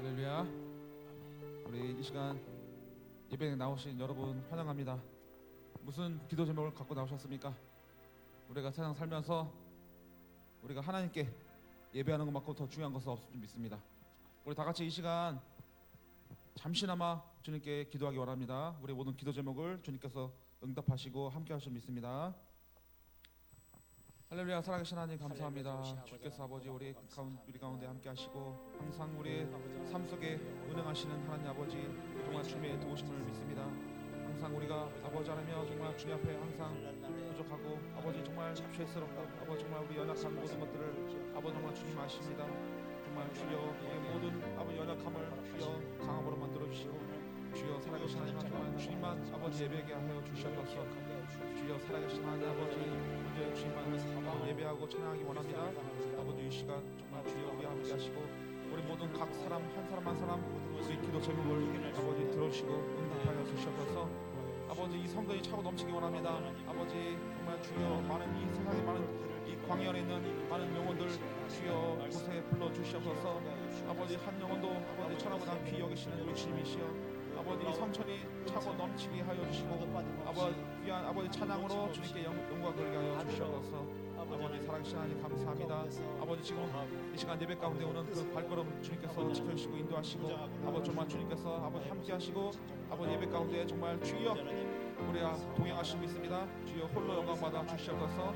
할렐루야. 우리 이 시간 예배에 나오신 여러분 환영합니다. 무슨 기도 제목을 갖고 나오셨습니까? 우리가 세상 살면서 우리가 하나님께 예배하는 것만큼 더 중요한 것은 없을 줄 믿습니다. 우리 다 같이 이 시간 잠시나마 주님께 기도하기 원합니다. 우리 모든 기도 제목을 주님께서 응답하시고 함께 하실 믿습니다. 할렐루야. 살아계신 하나님 감사합니다. 주께서 아버지 우리 가운데 함께 하시고 항상 우리의 삶 속에 운행하시는 하나님 아버지, 정말 주님의 도우심을 믿습니다. 항상 우리가 아버지 하나며 정말 주님 앞에 항상 부족하고 아버지 정말 죄스럽고 아버지 정말 우리 연약한 모든 것들을 아버지 정말 주님 아십니다. 정말 주여 우리 모든 아버지 연약함을 주여 강함으로 만들어 주시고 주여 살아계신 하나님 정말 주님만 아버지 예배하게 하여 주시옵소서. 주여 살아계신 하나님 아버지 오늘 주님만 예배하고 찬양하기 원합니다. 아버지 이 시간 정말 주여 우리 함께 하시고 우리 모든 각 사람 한 사람 한 사람 우리 기도 제목을 아버지 들어주시고 응답하여 주시옵소서. 아버지 이 성전이 차고 넘치기 원합니다. 아버지 정말 주여 많은 이 세상에 많은 이 광야에 있는 많은 영혼들 주여 곳에 불러주시옵소서. 아버지 한 영혼도 아버지 천하보다 귀히 여기시는 우리 주님이시여 아버지 성천이 차고 넘치게 하여 주시고 귀한 아버지 찬양으로 주님께 영광 돌리게 하여 주시옵소서. 아버지 살아계신 하나님 감사합니다. 아버지 지금 이 시간 예배 가운데 오는 그 발걸음 주님께서 지켜주시고 인도하시고 아버지 정말 주님께서 아버지 함께 하시고 아버지 예배 가운데 정말 주여 우리와 동행하시고 있습니다. 주여 홀로 영광 받아 주시옵소서.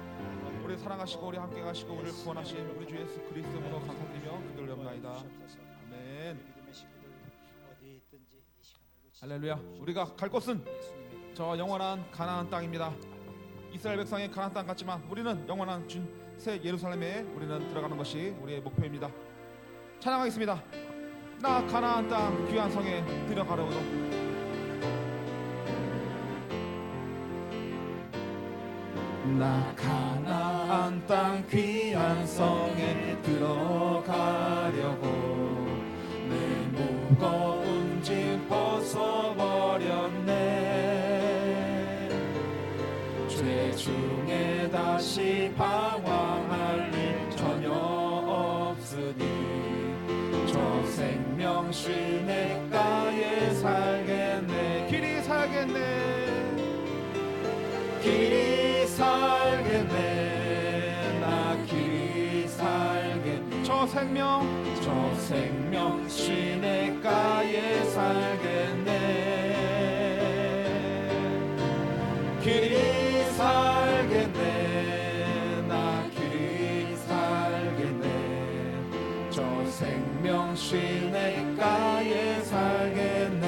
우리 사랑하시고 우리 함께 가시고 우리를 구원하신 우리 주 예수 그리스도로 감사드리며 기도를 드립니다. 아멘. 할렐루야. 우리가 갈 곳은 저 영원한 가나안 땅입니다. 이스라엘 백성의 가나안 땅 같지만 우리는 영원한 새 예루살렘에 우리는 들어가는 것이 우리의 목표입니다. 찬양하겠습니다. 나 가나안 땅 귀한 성에 들어가려고. 나 가나안 땅 귀한 성에 들어가려고 내 무거운 짐 벗어버렸네. 죄 중에 다시 방황할 일 전혀 없으니 저 생명 시냇가에 살겠네. 길이 살겠네. 길이 살겠네. 나 길이 살겠네. 저 생명 시냇가에 살겠네. 길이 살겠네. 나 길이 살겠네. 저 생명 시냇가에 살겠네.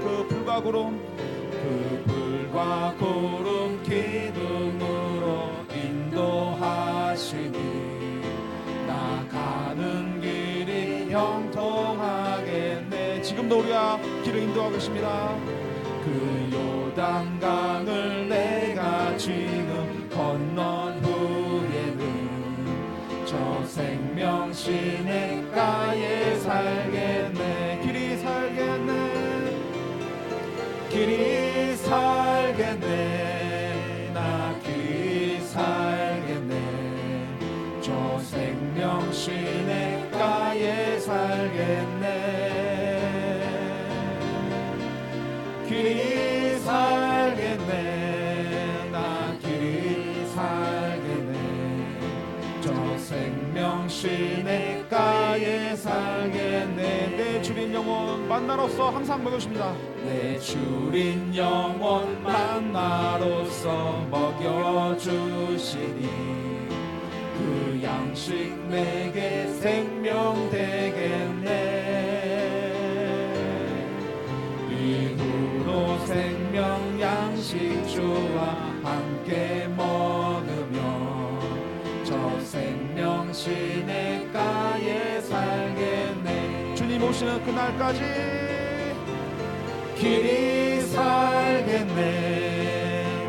그 불과 구름 기둥으로 인도하시니 나 가는 길이 형통하겠네. 지금도 우리가 길을 인도하고 계십니다. 그 요단강을 내가 지금 건넌 후에는 저 생명 시냇가에 살겠네. 길이 살겠네. 길이 살겠네. 나 길이 살겠네. 저 생명 시냇가에 살겠네. 길이 살겠네. 나 길이 살겠네. 저 생명 시냇가에 살겠네. 내 주린 영혼 만나로서 항상 먹여주십니다. 내 주린 영혼 만나로서 먹여주시니 그 양식 내게 생명 되겠네. 이후로 생명 양식 주와 함께 먹으며 저 생명 시냇가에 살겠네. 주님 오시는 그날까지 길이 살겠네.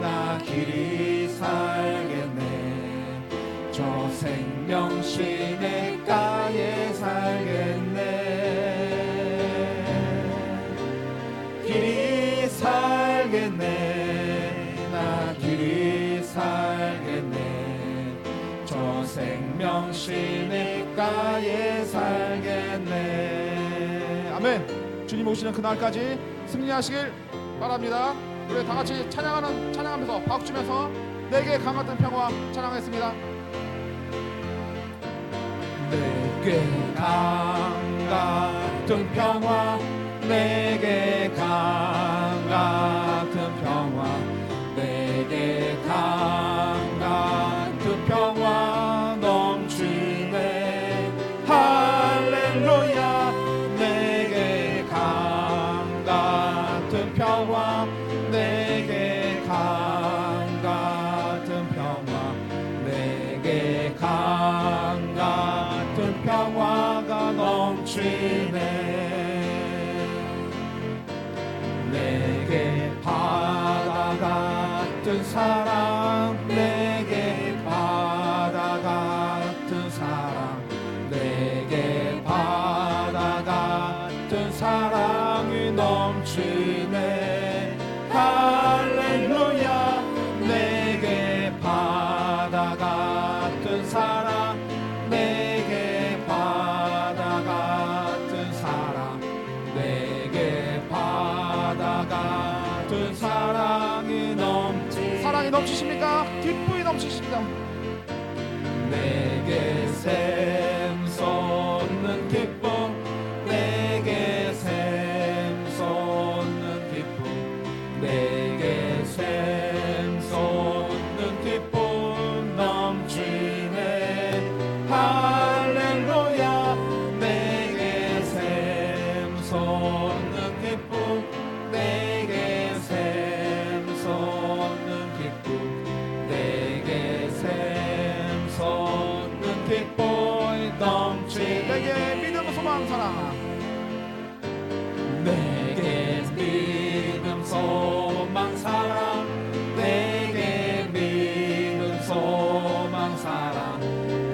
나 길이 살겠네. 저 생명 시냇가에 살겠네. 길이 살겠네. 나 길이 살겠네. 저 생명 시냇가에 살겠네. 주님 오시는 그날까지 승리하시길 바랍니다. 우리 다 같이 찬양하면서 박수 치면서 내게 강같은 평화 찬양하겠습니다. 내게 강같은 평화, 내게 강같은 평화, 내게 강같은 평화 넘치네. 할렐루야. 내게 강같은 평화, 내게 강같은 평화, 내게 강같은 평화가 넘치네. 내게 바다 같은 사랑, 내게 바다 같은 사랑, 내게 바다 같은 사랑이 넘치네. 할렐루야. 내게 바다 같은 사랑, 내게 바다 같은 사랑, 내게 바다 같은 사랑이 사랑이 넘치십니까? 기쁨이 넘치십니까? 내게 샘솟는 기쁨, 내게 샘솟는 기쁨, 내게 샘솟는 기쁨 넘치네. 할렐루야. 내게 샘솟는 기쁨, 내게 샘솟는 기쁨, 내게 샘솟는 기쁨이 넘치네. 내게 믿음 소망 사랑, 내게 믿음 소망 사랑, 내게 믿음 소망 사랑,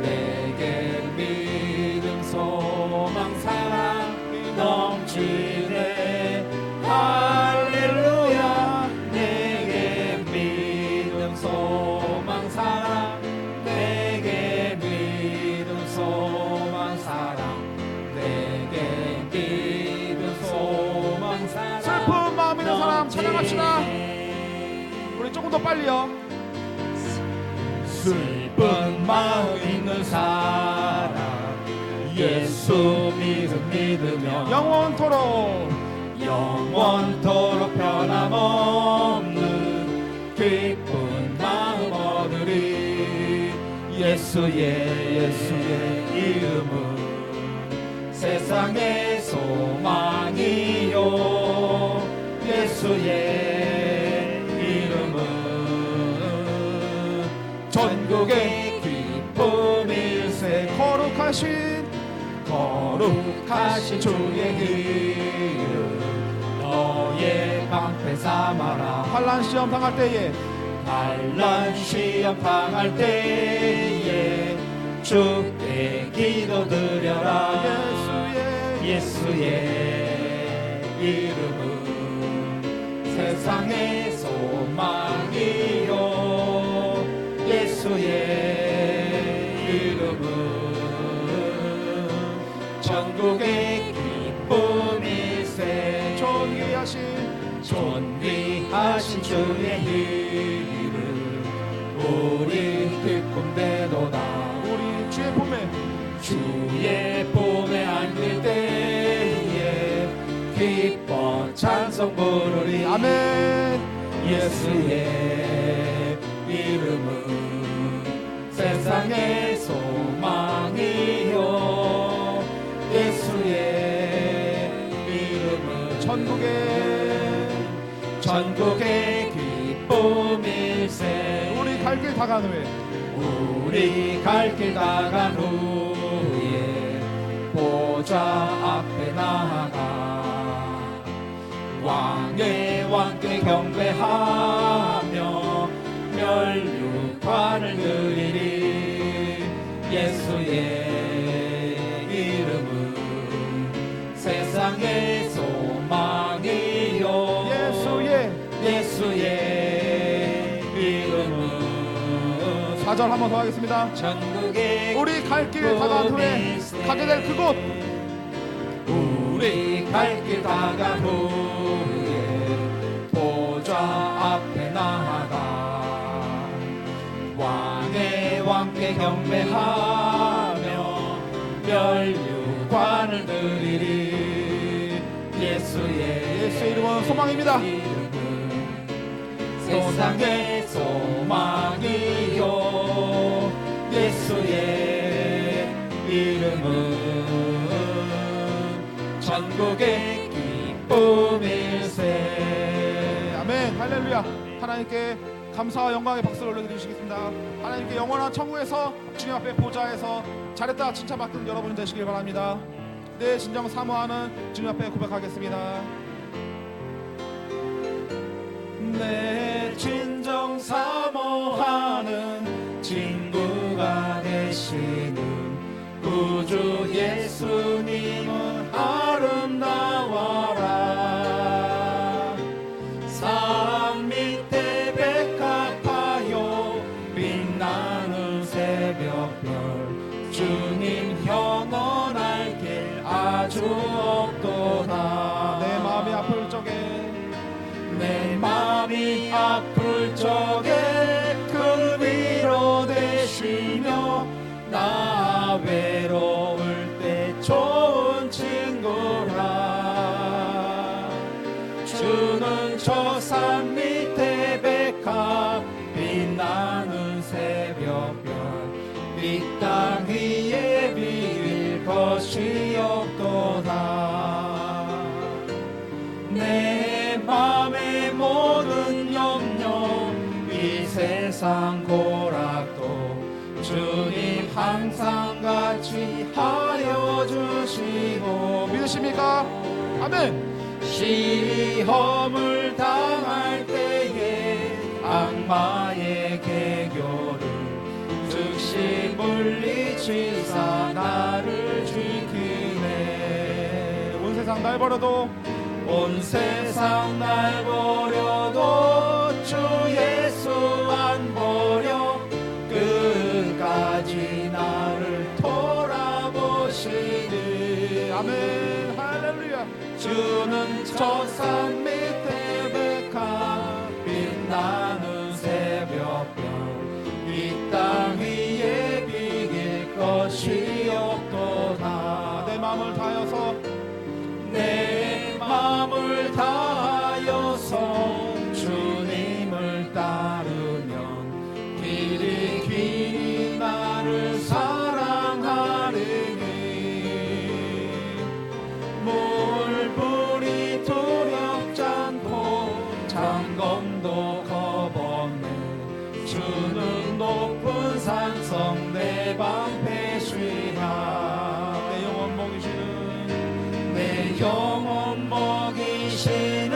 내게 믿음 소망 사랑이 넘치네. 할렐루야. 내게 믿음 소망 사랑, 내게 믿음 소망 사랑, 내게 믿음 소망 사랑. 슬픈 마음 있는 사람 찬양합시다. 우리 조금 더 빨리요. 슬픈 마음 있는 사람, 예수 믿으며 영원토록 변함없는 기쁜 마음 얻으리. 예수의 이름은 세상의 소망이요. 예수의 이름은 전국의 기쁨일세. 거룩하신 주의 이름 너의 방패 삼아라. 환난 시험 당할 때에 주께 기도드려라. 예수의 이름은 세상의 소망이요. 예수의 이름은 전국의 기쁨일세. 존귀하신 주의 이름 우리 기쁨되도다. 우리 주의 봄에 안길 때에 기뻐 찬송 부르리. 아멘. 예수의 이름은 세상의 소망이요. 예수의 이름은 전국의 기쁨일세. 우리 갈 길 다간 후에 보좌 앞에 나아가 왕의 왕께 경배하며 멸류관을 드리리. 예수의 이름은 세상의 소망이요. 예수의 이름은 4절 한번 더 하겠습니다. 전국의 우리 갈 길 다간 후에 가게 될 그곳, 우리 갈 길 다간 후에 보좌 앞에 나아가 왕의 왕께 경배하며 멸류관을 드리리. 예수의 이름은 소망입니다. 세상의 소망이요 예수의 이름은 전국의 기쁨일세. 아멘. 할렐루야. 하나님께 감사와 영광의 박수를 올려드리시겠습니다. 하나님께 영원한 천국에서 주님 앞에 보좌에서 잘했다 칭찬받는 여러분 되시길 바랍니다. 내 진정 사모하는 주님 앞에 고백하겠습니다. 내 진정 사모하는 친구가 되시는 구주 예수님은 아름다워라. 산 밑에 백합하여 빛나는 새벽별 주님 영원할 길 아주 없도다. 내 마음이 아플 적에 내 마음이 아플 적에 큰 위로 되시며 나 외로울 때 좋은 친구라. 주는 저 산 밑에 백합 빛나는 새벽별 이 땅 위에 비길 것이 없도다. 내 맘의 모든 염려 이 세상 고락도 주님 항상 같이 하여 주시고. 믿으십니까? 아멘. 시험을 당할 때에 악마의 개교를 즉시 물리치사 나를 지키네. 온 세상 날 버려도 온 세상 날 버려도 주 예수 안 버려 끝까지 나를 돌아보시니. 아멘. 할렐루야. 주는 저 산 밑에 백합 빛나는 새벽별 이 땅 위에 비길 것이 없도다. 내 마음을 다하여서 내 마음을 다하여서 주님을 따르면 길이 길이 나를 사랑하리니. 물불이 두렵지 않고 장검도 겁없네. 주는 높은 산성 내 방패시라. 내 영혼 먹이시는 내 영혼 먹이시는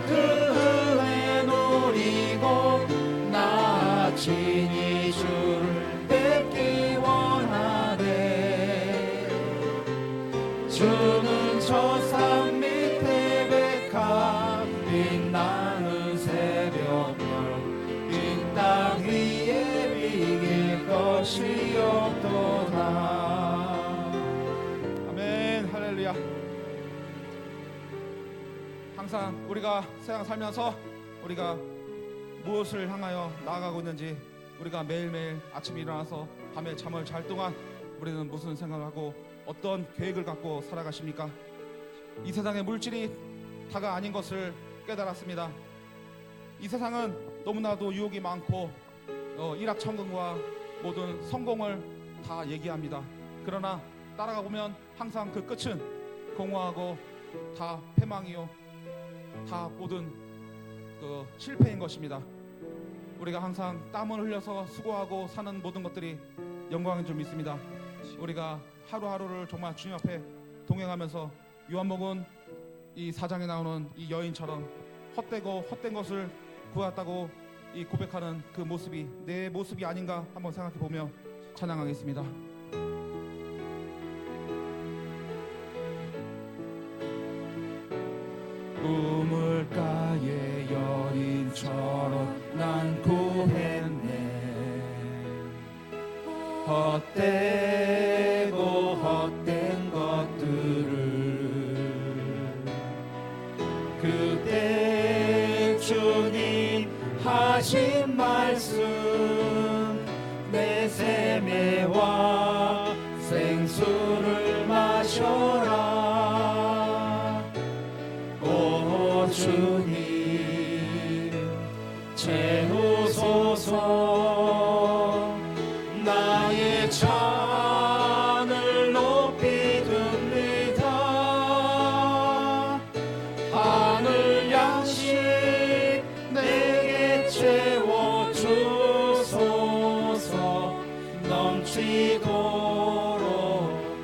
그 은혜 누리고 나 친히 주를 뵙기 원하네. 주는 저 산 밑에 백합 빛나는 새벽별 이 땅 위에 비길 것이 없도다. 아멘. 할렐루야. 항상 우리가 세상 살면서 우리가 무엇을 향하여 나아가고 있는지, 우리가 매일매일 아침에 일어나서 밤에 잠을 잘 동안 우리는 무슨 생각을 하고 어떤 계획을 갖고 살아가십니까? 이 세상의 물질이 다가 아닌 것을 깨달았습니다. 이 세상은 너무나도 유혹이 많고 일확천금과 모든 성공을 다 얘기합니다. 그러나 따라가 보면 항상 그 끝은 공허하고 다 패망이요, 다 모든 그 실패인 것입니다. 우리가 항상 땀을 흘려서 수고하고 사는 모든 것들이 영광인 줄 믿습니다. 우리가 하루하루를 정말 주님 앞에 동행하면서 요한복음 이 4장에 나오는 이 여인처럼 헛되고 헛된 것을 구했다고 이 고백하는 그 모습이 내 모습이 아닌가 한번 생각해 보며 찬양하겠습니다. 우물가의 여인처럼 난 구했네. 헛되고 헛된 것들을 하신 말씀 내 세매와 생수를 마셔라. 오 주님 채우소서. 나의 잔을 높이 듭니다. 하늘 양식 내게 채워주소서. 넘치도록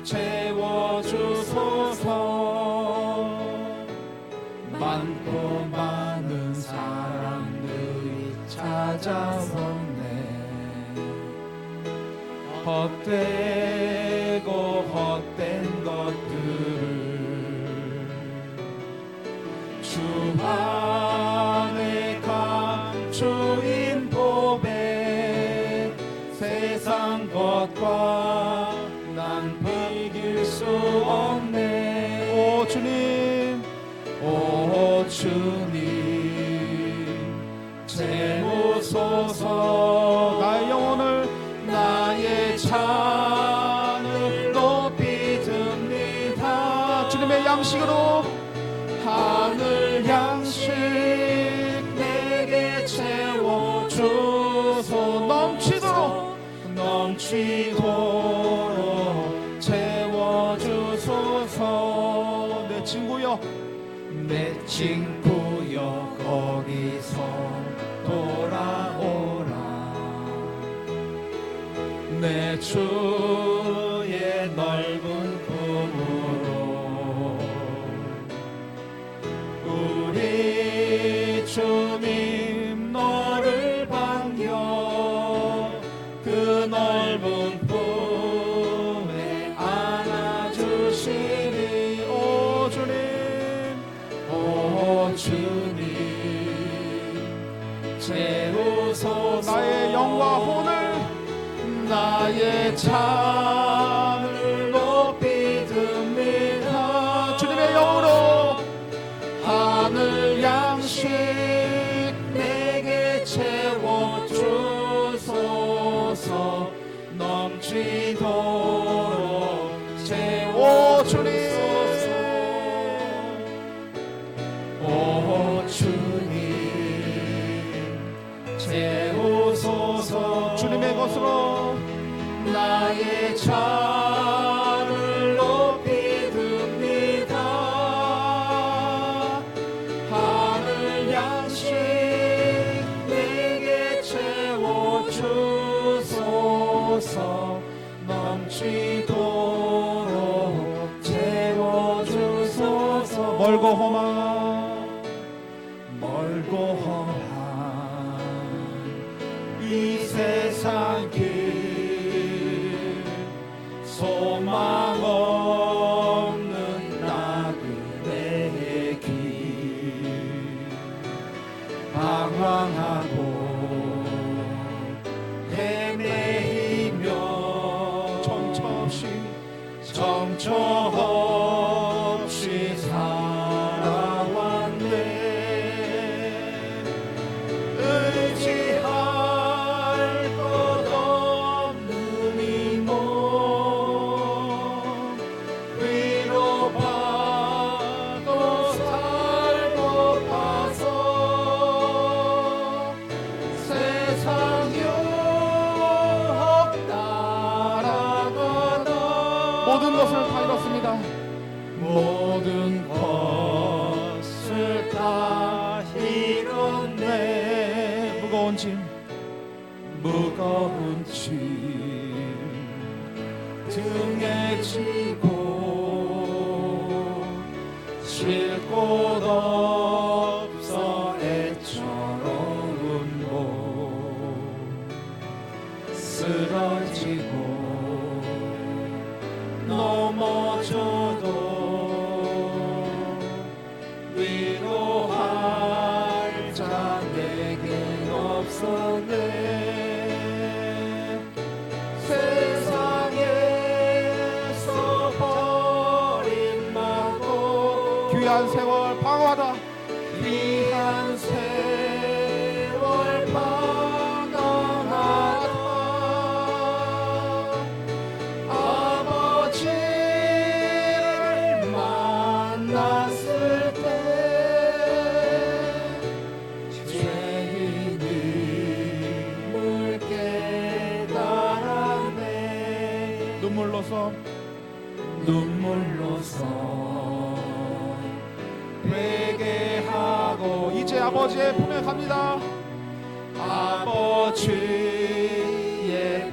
채워주소서. 많고 많은 사람들이 찾아섰네. 헛되고 헛된 것들을 주 안에 감추인 보배. 세상 것과 난 비길 수 없네. 오 주님, 오 주님 채우소서. 나의 영혼을, 나의 잔을 높이 듭니다. 주님의 양식으로 하늘 양식 내게 채워주소. 넘치도록 채워주소서. 내 친구여, 내 친구여 거기서 돌아오라. 내 주의 넓은 품으로. 우리 주님 너를 반겨 그 넓은 품에 안아주시리. 오 주님, 오 주님 채우소서. 나의 영과 혼을, 나의 잔을 높이 듭니다. 주님의 영으로 하늘 양식 내게 채워주소서. 넘치도록 채워주소서. 오 주님 채우소서. 주님의 것으로 나의 잔을 높이 듭니다. 하늘 양식 내게 채워주소서. 넘치도록 채워주소서. 멀고 험한 이 세상 길, 소망 없는 나그네의 길, 방황하고 헤매이며 정처 없이 살아왔네. 의지할 것 없는 이 몸 위로받고 살고 파서 세상 유혹 따라가다 모든 것을 다 잃었습니다. 모든 것을 다 잃었네. 무거운 짐 등에 지고 쉴 곳 없어 애처로운 몸 쓰러지고 넘어져도 위로할 자 내겐 없었네. 세상에서 버림받고 귀한 세월 방황하다 귀한 세월 방황하다 눈물로서 회개하고 이제 아버지의 품에 갑니다. 아버지의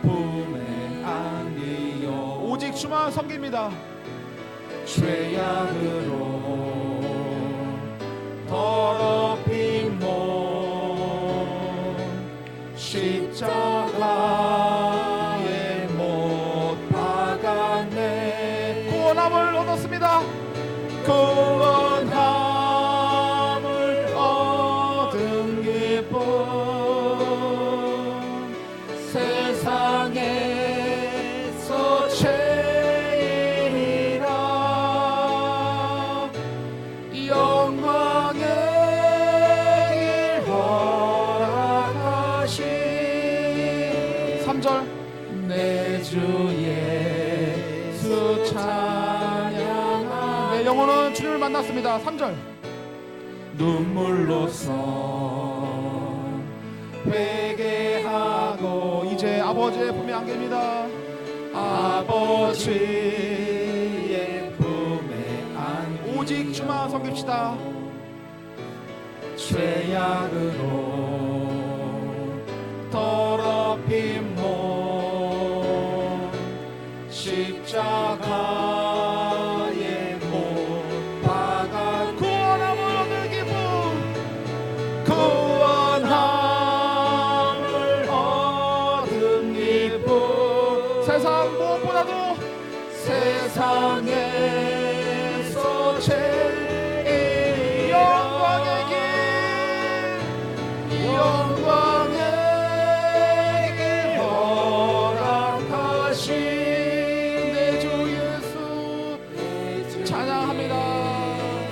품에 안기어 오직 주만 섬깁니다. 죄악으로 더럽힌 몸 십자가에 못 박았네. 구원함을 얻었습니다. 구원함을 얻은 기쁨 세상에서 제일이라 영광의 길 허락하신 3절 내 주 예수 찬양하네. 내 영혼은 주님을 만났습니다. 3절 눈물로서 회개하고 이제 아버지의 품에 안깁니다. 아버지의 품에 안기어 오직 주만 섬깁시다. 죄악으로 더럽힌 몸 십자가에 못 박아 구원함을 얻는 기쁨 구원함을 얻은 기쁨 세상 무엇보다도 세상에서 제일 영광의 길 영광의 길 허락하신 내 주 예수 찬양합니다.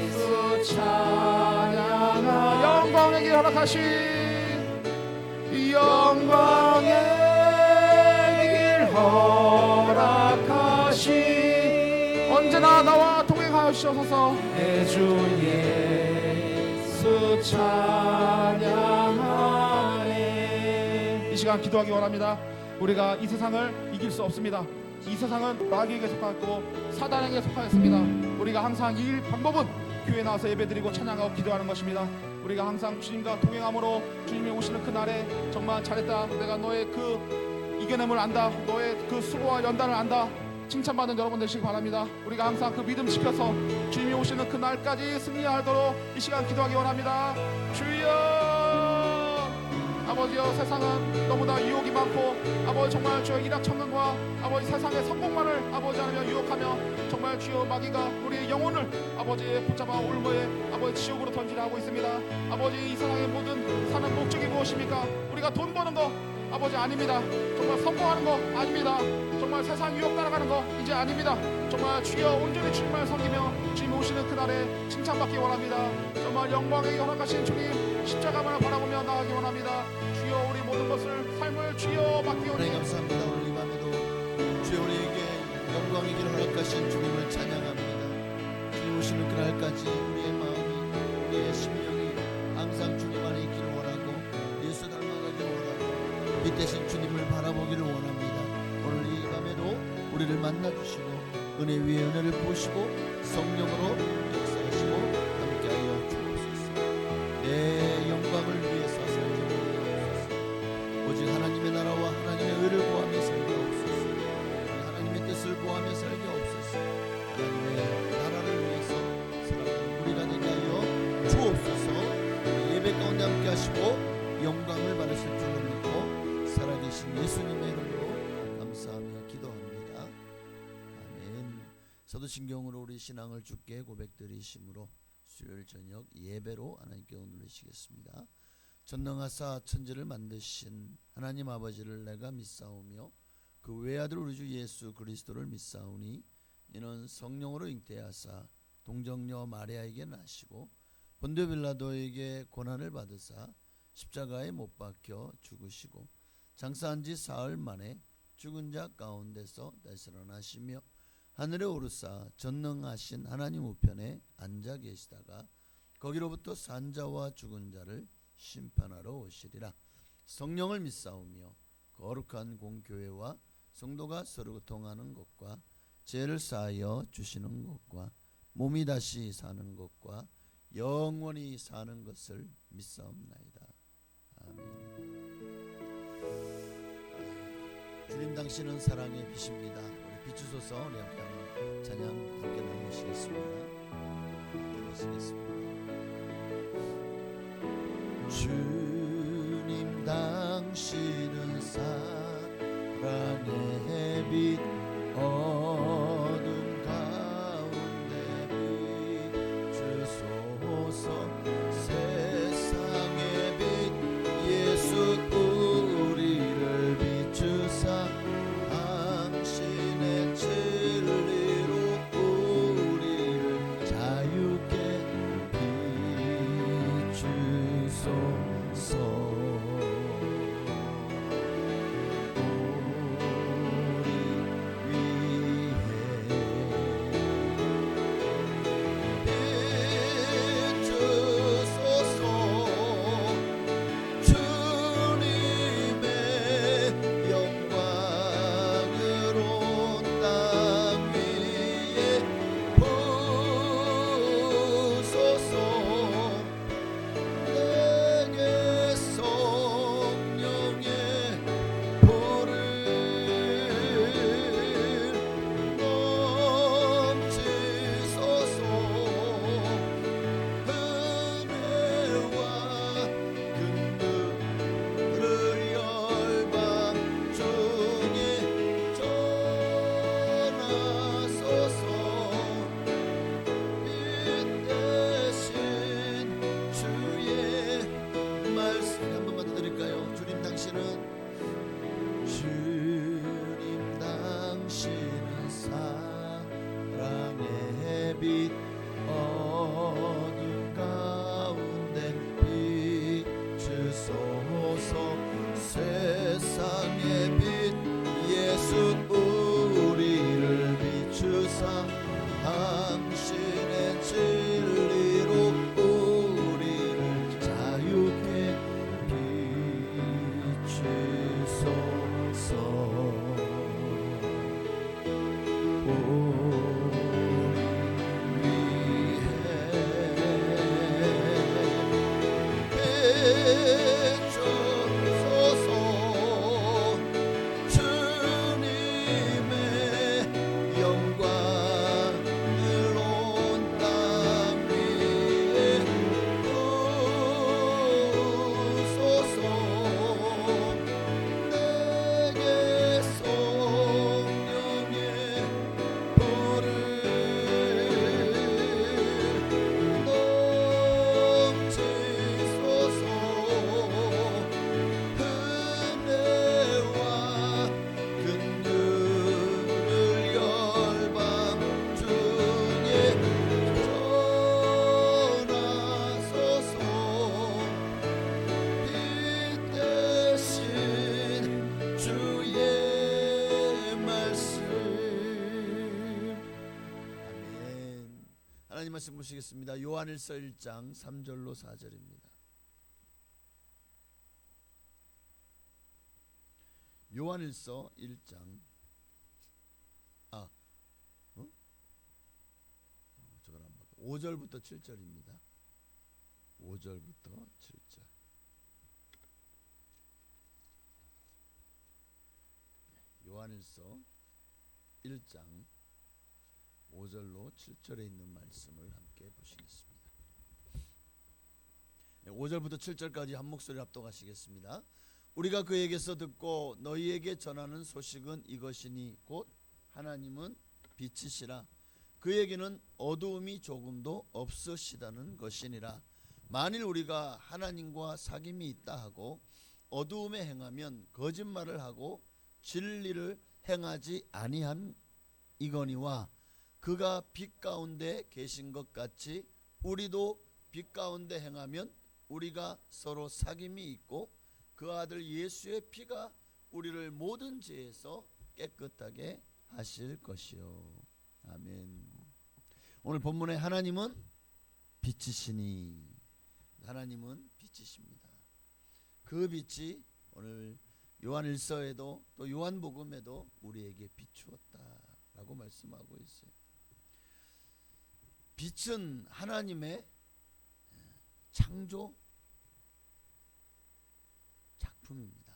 예수 찬양하 영광의 길 허락하신 영광의 길 허락하신 언제나 나와 동행하시옵소서. 내 주 예수 찬양하네. 이 시간 기도하기 원합니다. 우리가 이 세상을 이길 수 없습니다. 이 세상은 마귀에게 속하였고 사단에게 속하였습니다. 우리가 항상 이 방법은 교회에 나와서 예배드리고 찬양하고 기도하는 것입니다. 우리가 항상 주님과 동행함으로 주님이 오시는 그날에 정말 잘했다, 내가 너의 그 이겨냄을 안다, 너의 그 수고와 연단을 안다, 칭찬받는 여러분 되시기 바랍니다. 우리가 항상 그 믿음 지켜서 주님이 오시는 그날까지 승리하도록 이 시간 기도하기 원합니다. 주여 아버지여, 세상은 너무나 유혹이 많고 아버지 정말 주여 일확천금과 아버지 세상의 성공만을 아버지 하나며 유혹하며 정말 주여 마귀가 우리의 영혼을 아버지 붙잡아 올무에 아버지 지옥으로 던지려 하고 있습니다. 아버지 이 세상의 모든 사는 목적이 무엇입니까? 우리가 돈 버는 거 아버지 아닙니다. 정말 성공하는 거 아닙니다. 정말 세상 유혹 따라가는 거 이제 아닙니다. 정말 주여 온전히 주님만 섬기며 주님 오시는 그날에 칭찬받기 원합니다. 정말 영광에 허락하신 주님 십자가만을 바라보며 나아가기 원합니다. 주여 우리 모든 것을 삶을 주여 맡기오니 하나님 감사합니다. 오늘 이 밤에도 주여 우리에게 영광의 길을 허락하신 주님을 찬양합니다. 주님 오시는 그날까지 우리의 마음이 우리의 심령이 항상 주님 안에 있기를 원하고 예수 닮아가기를 원하고 빛 대신 주님을 바라보기를 원합니다. 오늘 이 밤에도 우리를 만나주시고 은혜 위에 은혜를 보시고 성령으로 역사하시고 함께하여 주옵소서. 내 영광을 위해서 살지 못하옵소서. 오직 하나님의 나라와 하나님의 의를 구하며 살게 없소서. 하나님의 뜻을 구하며 살게 없소서. 하나님의 나라를 위해서 살아가는 우리가 되게 하여 주옵소서. 예배 가운데 함께 하시고 영광을 받으실 줄로 믿고 살아계신 예수님의 이름으로 감사하며 기도합니다. 아멘. 사도신경으로 우리 신앙을 주께 고백드리심으로 수요일 저녁 예배로 하나님께 올리시겠습니다. 전능하사 천지를 만드신 하나님 아버지를 내가 믿사오며 그 외아들 우리 주 예수 그리스도를 믿사오니 이는 성령으로 잉태하사 동정녀 마리아에게 나시고 본디오 빌라도에게 고난을 받으사 십자가에 못 박혀 죽으시고 장사한 지 사흘 만에 죽은 자 가운데서 되살아나시며 하늘에 오르사 전능하신 하나님 우편에 앉아 계시다가 거기로부터 산 자와 죽은 자를 심판하러 오시리라. 성령을 믿사오며 거룩한 공교회와 성도가 서로 통하는 것과 죄를 사하여 주시는 것과 몸이 다시 사는 것과 영원히 사는 것을 믿사옵나이다. 아멘. 주님 당신은 사랑의 빛입니다. 우리 비추소서 우리 함께 하는 찬양 함께 나누시겠습니다. 주님 당신은 사랑의 빛 어둠 가운데 비추소서 세상의 빛 예수 우리를 비추사 당신의 진리로 우리를 자유케 비추소서. 빛 어둠 가운데 비추소서 세상의 빛 예수 우리를 비추사 당신의 진리로 우리를 자유케 비추소서. 하나님 말씀 보시겠습니다. 요한일서 1장 3절로 4절입니다. 요한일서 1장 저걸 안 봐도 5절부터 7절입니다. 5절부터 7절. 요한일서 1장 5절로 7절에 있는 말씀을 함께 보시겠습니다. 5절부터 7절까지 한 목소리 합독하시겠습니다. 우리가 그에게서 듣고 너희에게 전하는 소식은 이것이니 곧 하나님은 빛이시라 그에게는 어두움이 조금도 없으시다는 것이니라. 만일 우리가 하나님과 사귐이 있다 하고 어두움에 행하면 거짓말을 하고 진리를 행하지 아니한 이거니와 그가 빛 가운데 계신 것 같이 우리도 빛 가운데 행하면 우리가 서로 사귐이 있고 그 아들 예수의 피가 우리를 모든 죄에서 깨끗하게 하실 것이요. 아멘. 오늘 본문에 하나님은 빛이시니 하나님은 빛이십니다. 그 빛이 오늘 요한일서에도 또 요한복음에도 우리에게 비추었다라고 말씀하고 있어요. 빛은 하나님의 창조 작품입니다.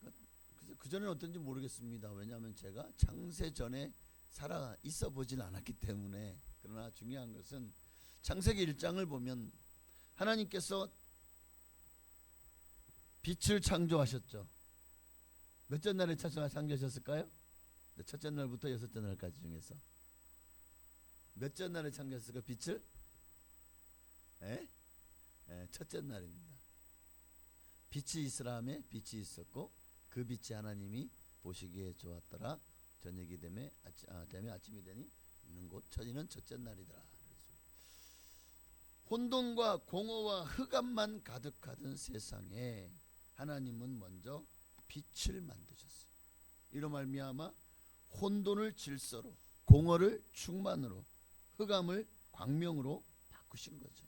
그래서 그전에는 어떤지 모르겠습니다. 왜냐하면 제가 창세 전에 살아 있어 보질 않았기 때문에. 그러나 중요한 것은 창세기 1장을 보면 하나님께서 빛을 창조하셨죠. 몇째 날에 창조하셨을까요? 첫째 날부터 여섯째 날까지 중에서 몇째 날에 창조했을까? 빛을? 첫째 날입니다. 빛이 있으라함에 빛이 있었고 그 빛이 하나님이 보시기에 좋았더라. 저녁이 되매 아침이 되니 있는 곳 이는 첫째 날이더라. 혼돈과 공허와 흑암만 가득하던 세상에 하나님은 먼저 빛을 만드셨어요. 이로 말미암아 혼돈을 질서로, 공허를 충만으로, 흑암을 광명으로 바꾸신 거죠.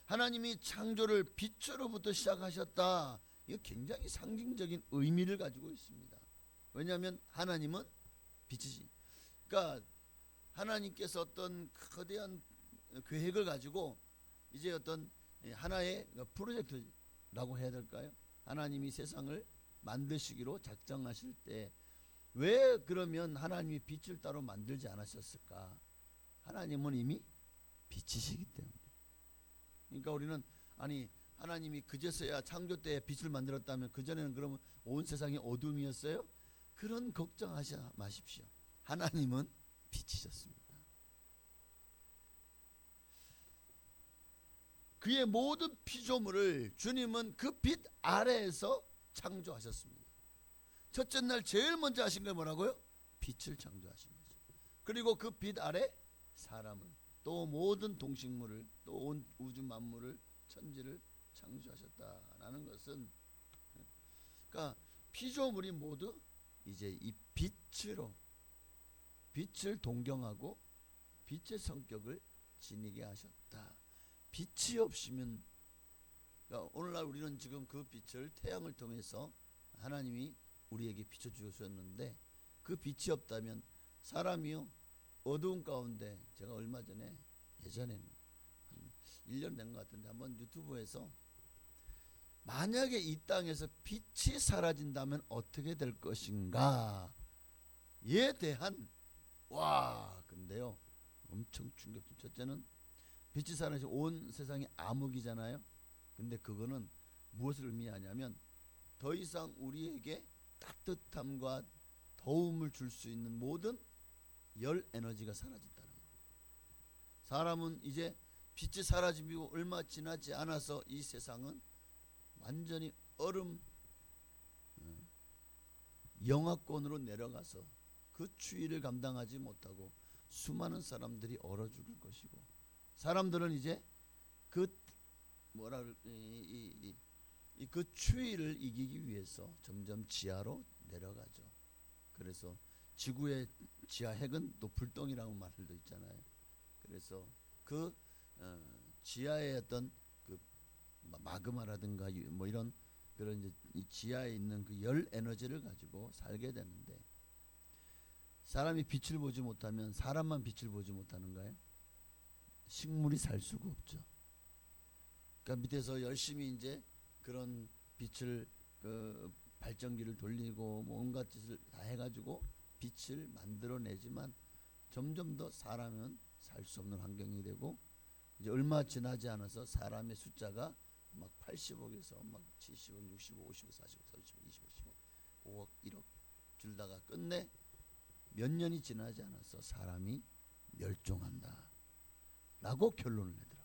하나님이 창조를 빛으로부터 시작하셨다. 이거 굉장히 상징적인 의미를 가지고 있습니다. 왜냐하면 하나님은 빛이시. 그러니까 하나님께서 어떤 거대한 계획을 가지고 이제 어떤 하나의 프로젝트라고 해야 될까요? 하나님이 세상을 만드시기로 작정하실 때 왜 그러면 하나님이 빛을 따로 만들지 않으셨을까? 하나님은 이미 빛이시기 때문에. 그러니까 우리는 아니 하나님이 그제서야 창조 때 빛을 만들었다면 그전에는 그러면 온 세상이 어둠이었어요? 그런 걱정하지 마십시오. 하나님은 빛이셨습니다. 그의 모든 피조물을 주님은 그 빛 아래에서 창조하셨습니다. 첫째 날 제일 먼저 하신 게 뭐라고요? 빛을 창조하신 거죠. 그리고 그 빛 아래 사람을, 또 모든 동식물을, 또 온 우주 만물을, 천지를 창조하셨다라는 것은, 그러니까 피조물이 모두 이제 이 빛으로 빛을 동경하고 빛의 성격을 지니게 하셨다. 빛이 없으면, 그러니까 오늘날 우리는 지금 그 빛을 태양을 통해서 하나님이 우리에게 비춰주셨는데 그 빛이 없다면 사람이요 어두운 가운데, 제가 얼마 전에 예전에 한 1년 된 것 같은데 한번 유튜브에서 만약에 이 땅에서 빛이 사라진다면 어떻게 될 것인가에 대한 근데요 엄청 충격적. 첫째는 빛이 사라지면 온 세상이 암흑이잖아요. 근데 그거는 무엇을 의미하냐면 더 이상 우리에게 따뜻함과 더움을 줄 수 있는 모든 열 에너지가 사라진다는 거예요. 사람은 이제 빛이 사라지고 얼마 지나지 않아서 이 세상은 완전히 얼음 영하권으로 내려가서 그 추위를 감당하지 못하고 수많은 사람들이 얼어 죽을 것이고, 사람들은 이제 그 추위를 이기기 위해서 점점 지하로 내려가죠. 그래서 지구의 지하 핵은 또 불덩이라고 말도 있잖아요. 그래서 그 지하의 어떤 그 마그마라든가 뭐 이런 그런 이제 이 지하에 있는 그 열 에너지를 가지고 살게 되는데, 사람이 빛을 보지 못하면 사람만 빛을 보지 못하는가요? 식물이 살 수가 없죠. 그러니까 밑에서 열심히 이제 그런 빛을 그 발전기를 돌리고 뭐 온갖 짓을 다 해가지고 빛을 만들어내지만 점점 더 사람은 살 수 없는 환경이 되고, 이제 얼마 지나지 않아서 사람의 숫자가 막 80억에서 막 70억, 60억, 50억, 40억, 30억, 20억, 10억, 5억, 1억 줄다가 끝내 몇 년이 지나지 않아서 사람이 멸종한다 라고 결론을 내더라고요.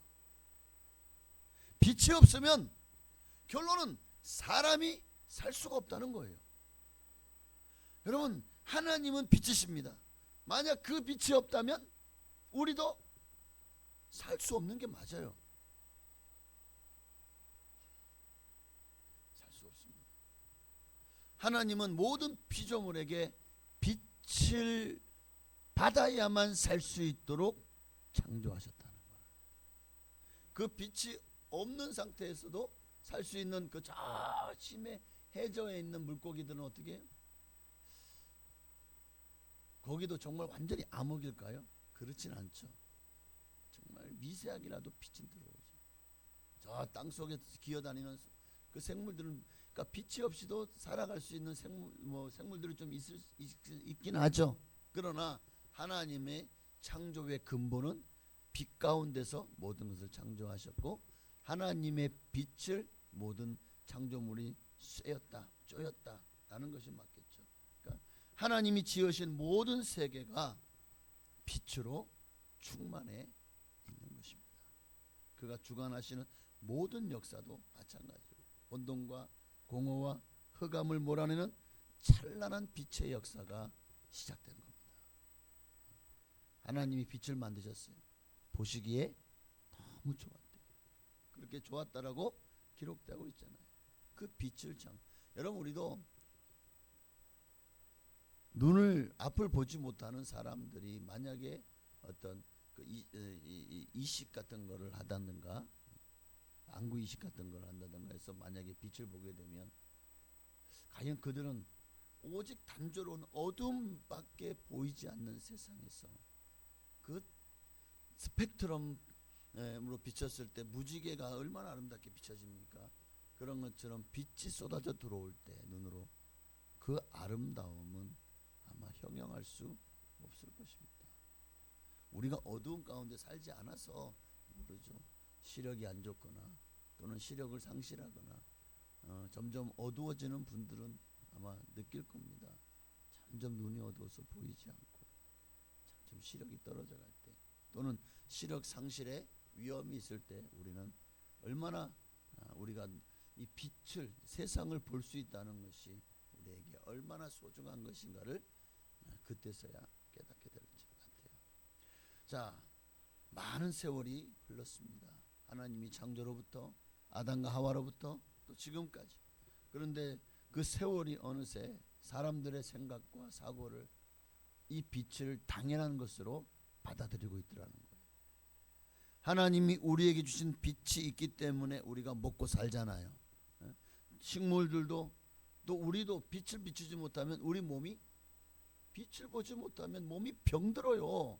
빛이 없으면 결론은 사람이 살 수가 없다는 거예요. 여러분, 하나님은 빛이십니다. 만약 그 빛이 없다면 우리도 살 수 없는 게 맞아요. 살 수 없습니다. 하나님은 모든 피조물에게 빛을 받아야만 살 수 있도록 창조하셨다는 거예요. 그 빛이 없는 상태에서도 살 수 있는 그 저 심해 해저에 있는 물고기들은 어떻게 해요? 거기도 정말 완전히 암흑일까요? 그렇진 않죠. 정말 미세하게라도 빛이 들어오죠. 저 땅속에 기어다니는 그 생물들은, 그러니까 빛이 없이도 살아갈 수 있는 생물들이 좀 있긴 하죠. 그러나 하나님의 창조의 근본은 빛 가운데서 모든 것을 창조하셨고, 하나님의 빛을 모든 창조물이 쐬었다, 쪼였다라는 것이 맞겠죠. 그러니까 하나님이 지으신 모든 세계가 빛으로 충만해 있는 것입니다. 그가 주관하시는 모든 역사도 마찬가지로 온동과 공허와 흑암을 몰아내는 찬란한 빛의 역사가 시작된 겁니다. 하나님이 빛을 만드셨어요. 보시기에 너무 좋았대요. 그렇게 좋았다라고 기록되고 있잖아요. 그 빛을 참, 여러분 우리도 눈을 앞을 보지 못하는 사람들이 만약에 어떤 그 이식 같은 거를 하다든가 안구 이식 같은 걸 한다든가 해서 만약에 빛을 보게 되면 과연 그들은 오직 단조로운 어둠밖에 보이지 않는 세상에서 그 스펙트럼으로 비쳤을 때 무지개가 얼마나 아름답게 비춰집니까? 그런 것처럼 빛이 쏟아져 들어올 때 눈으로 그 아름다움은 아마 형용할 수 없을 것입니다. 우리가 어두운 가운데 살지 않아서 모르죠. 시력이 안 좋거나 또는 시력을 상실하거나 점점 어두워지는 분들은 아마 느낄 겁니다. 점점 눈이 어두워서 보이지 않고 점점 시력이 떨어져 갈 때, 또는 시력 상실의 위험이 있을 때 우리는 얼마나 우리가 이 빛을, 세상을 볼 수 있다는 것이 우리에게 얼마나 소중한 것인가를 그때서야 깨닫게 될 것 같아요. 자, 많은 세월이 흘렀습니다. 하나님이 창조로부터 아담과 하와로부터 또 지금까지. 그런데 그 세월이 어느새 사람들의 생각과 사고를 이 빛을 당연한 것으로 받아들이고 있더라는 거예요. 하나님이 우리에게 주신 빛이 있기 때문에 우리가 먹고 살잖아요. 식물들도 또 우리도 빛을 비추지 못하면 우리 몸이, 빛을 보지 못하면 몸이 병들어요.